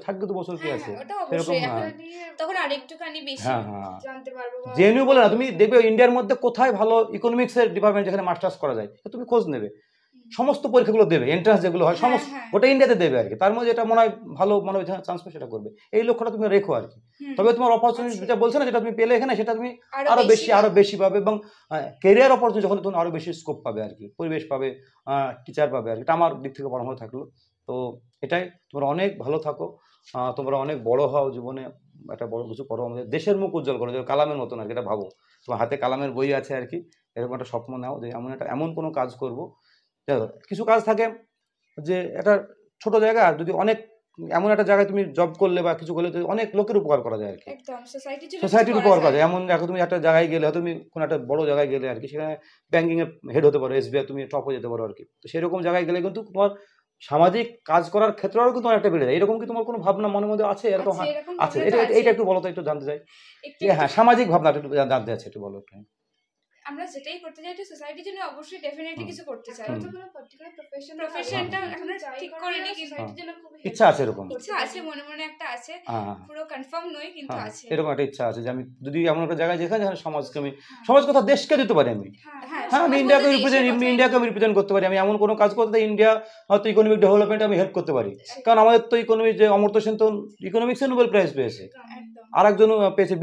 থাকবে 2 বছর, কি আছে সেরকম। হ্যাঁ, জেএনইউ বলে না, তুমি দেখবে ইন্ডিয়ার মধ্যে কোথায় ভালো ইকোনমিক্সের ডিপার্টমেন্ট যেখানে মাস্টার্স করা যায়, তুমি খোঁজ নেবে, সমস্ত পরীক্ষাগুলো দেবে, এন্ট্রান্স যেগুলো হয় সমস্ত ওটা ইন্ডিয়াতে দেবে আর কি। তার মধ্যে যেটা মনে হয় ভালো মনে হয় চান্স পেয়ে সেটা করবে, এই লক্ষ্যটা তুমি রেখো আর কি। তবে তোমার অপরচুনিটি যেটা বলছে না, যেটা তুমি পেলে এখানে, সেটা তুমি আরো বেশি পাবে, এবং কেরিয়ার অপরচুনিটি যখন তুমি আরো বেশি স্কোপ পাবে আর কি, পরিবেশ পাবে, টিচার পাবে আর কি। এটা আমার দিক থেকে পরামর্শ থাকলো। তো এটাই, তোমরা অনেক ভালো থাকো, তোমরা অনেক বড় হও জীবনে, একটা বড় কিছু করো, আমাদের দেশের মুখ উজ্জ্বল করো, যে কালামের মতন আর কি। এটা ভাবো, তোমার হাতে কালামের বই আছে আর কি, এরকম একটা স্বপ্ন নাও যে এমন কোনো কাজ করবো। কিছু কাজ থাকে যে এটা ছোট জায়গা, আর যদি অনেক এমন একটা জায়গায় তুমি জব করলে বা কিছু করলে অনেক লোকের উপকার করা যায় আর কি, একদম সোসাইটির উপকার করা যায়। এমন দেখো তুমি একটা জায়গায় গেলে, হয়তো তুমি কোনো একটা বড় জায়গায় গেলে আর কি, সেখানে ব্যাঙ্কিং এর হেড হতে পারো, SBI তুমি টপ হয়ে যেতে পারো আর কি। তো সেরকম জায়গায় গেলে কিন্তু তোমার সামাজিক কাজ করার ক্ষেত্রেও কিন্তু অনেকটা বেড়ে যায়। এরকম কি তোমার কোনো ভাবনা মনের মধ্যে আছে? এরকম আছে? এটা একটু বলো তো, একটু জানতে চাই। হ্যাঁ, সামাজিক ভাবনা একটু জানতে চাচ্ছি, একটু বলো একটু। আমরা যেটাই করতে চাই সোসাইটির জন্য অবশ্যই ডেফিনেটলি কিছু করতে চাই। তো কোনো পার্টিকুলার প্রফেশনটা এখনো ঠিক করিনি, কি সোসাইটির জন্য খুব ইচ্ছা আছে, এরকম ইচ্ছা আছে, মনে মনে একটা আছে, পুরো কনফার্ম নই কিন্তু আছে। এরকম একটা ইচ্ছা আছে যে আমি যদি এমন একটা জায়গায় যেখানে সমাজকে আমি, সমাজ কথা দেশকে দিতে পারি আমি। হ্যাঁ, আমি ইন্ডিয়াকে রিপ্রেজেন্ট করতে পারি। আমি এমন কোনো কাজ করতে ইন্ডিয়া হয়তো ইকোনমিক ডেভেলপমেন্ট আমি হেল্প করতে পারি। কারণ আমাদের তো ইকোনমি, যে অমর্ত্য সেন তো ইকোনমিক্সে নোবেল প্রাইজ পেয়েছে, আর একজন পেয়েছে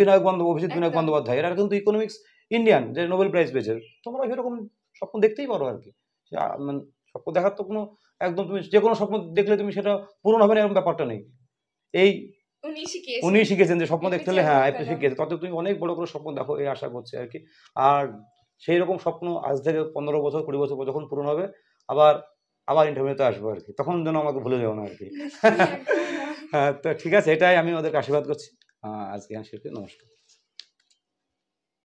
অভিজিৎ বিনায়ক বন্দ্যোপাধ্যায়, এরা কিন্তু ইকোনমিক্স ইন্ডিয়ান যে নোবেল প্রাইজ পেয়েছে। তোমরা সেরকম স্বপ্ন দেখতেই পারো আর কি। মানে স্বপ্ন দেখার তো কোনো একদম, তুমি যে কোনো স্বপ্ন দেখলে তুমি সেটা পূরণ হবে না এরকম ব্যাপারটা নেই। এই উনি শিখেছেন যে স্বপ্ন দেখতে হলে, হ্যাঁ শিখিয়েছে, তত তুমি অনেক বড় করে স্বপ্ন দেখো, এই আশা করছি আর কি। আর সেই রকম স্বপ্ন আজ থেকে 15 বছর 20 বছর পর যখন পূরণ হবে, আবার ইন্টারভিউতে আসবো আর কি, তখন যেন আমাকে ভুলে যাবো না আর কি। হ্যাঁ, তো ঠিক আছে, এটাই আমি ওদেরকে আশীর্বাদ করছি। আজকে নমস্কার।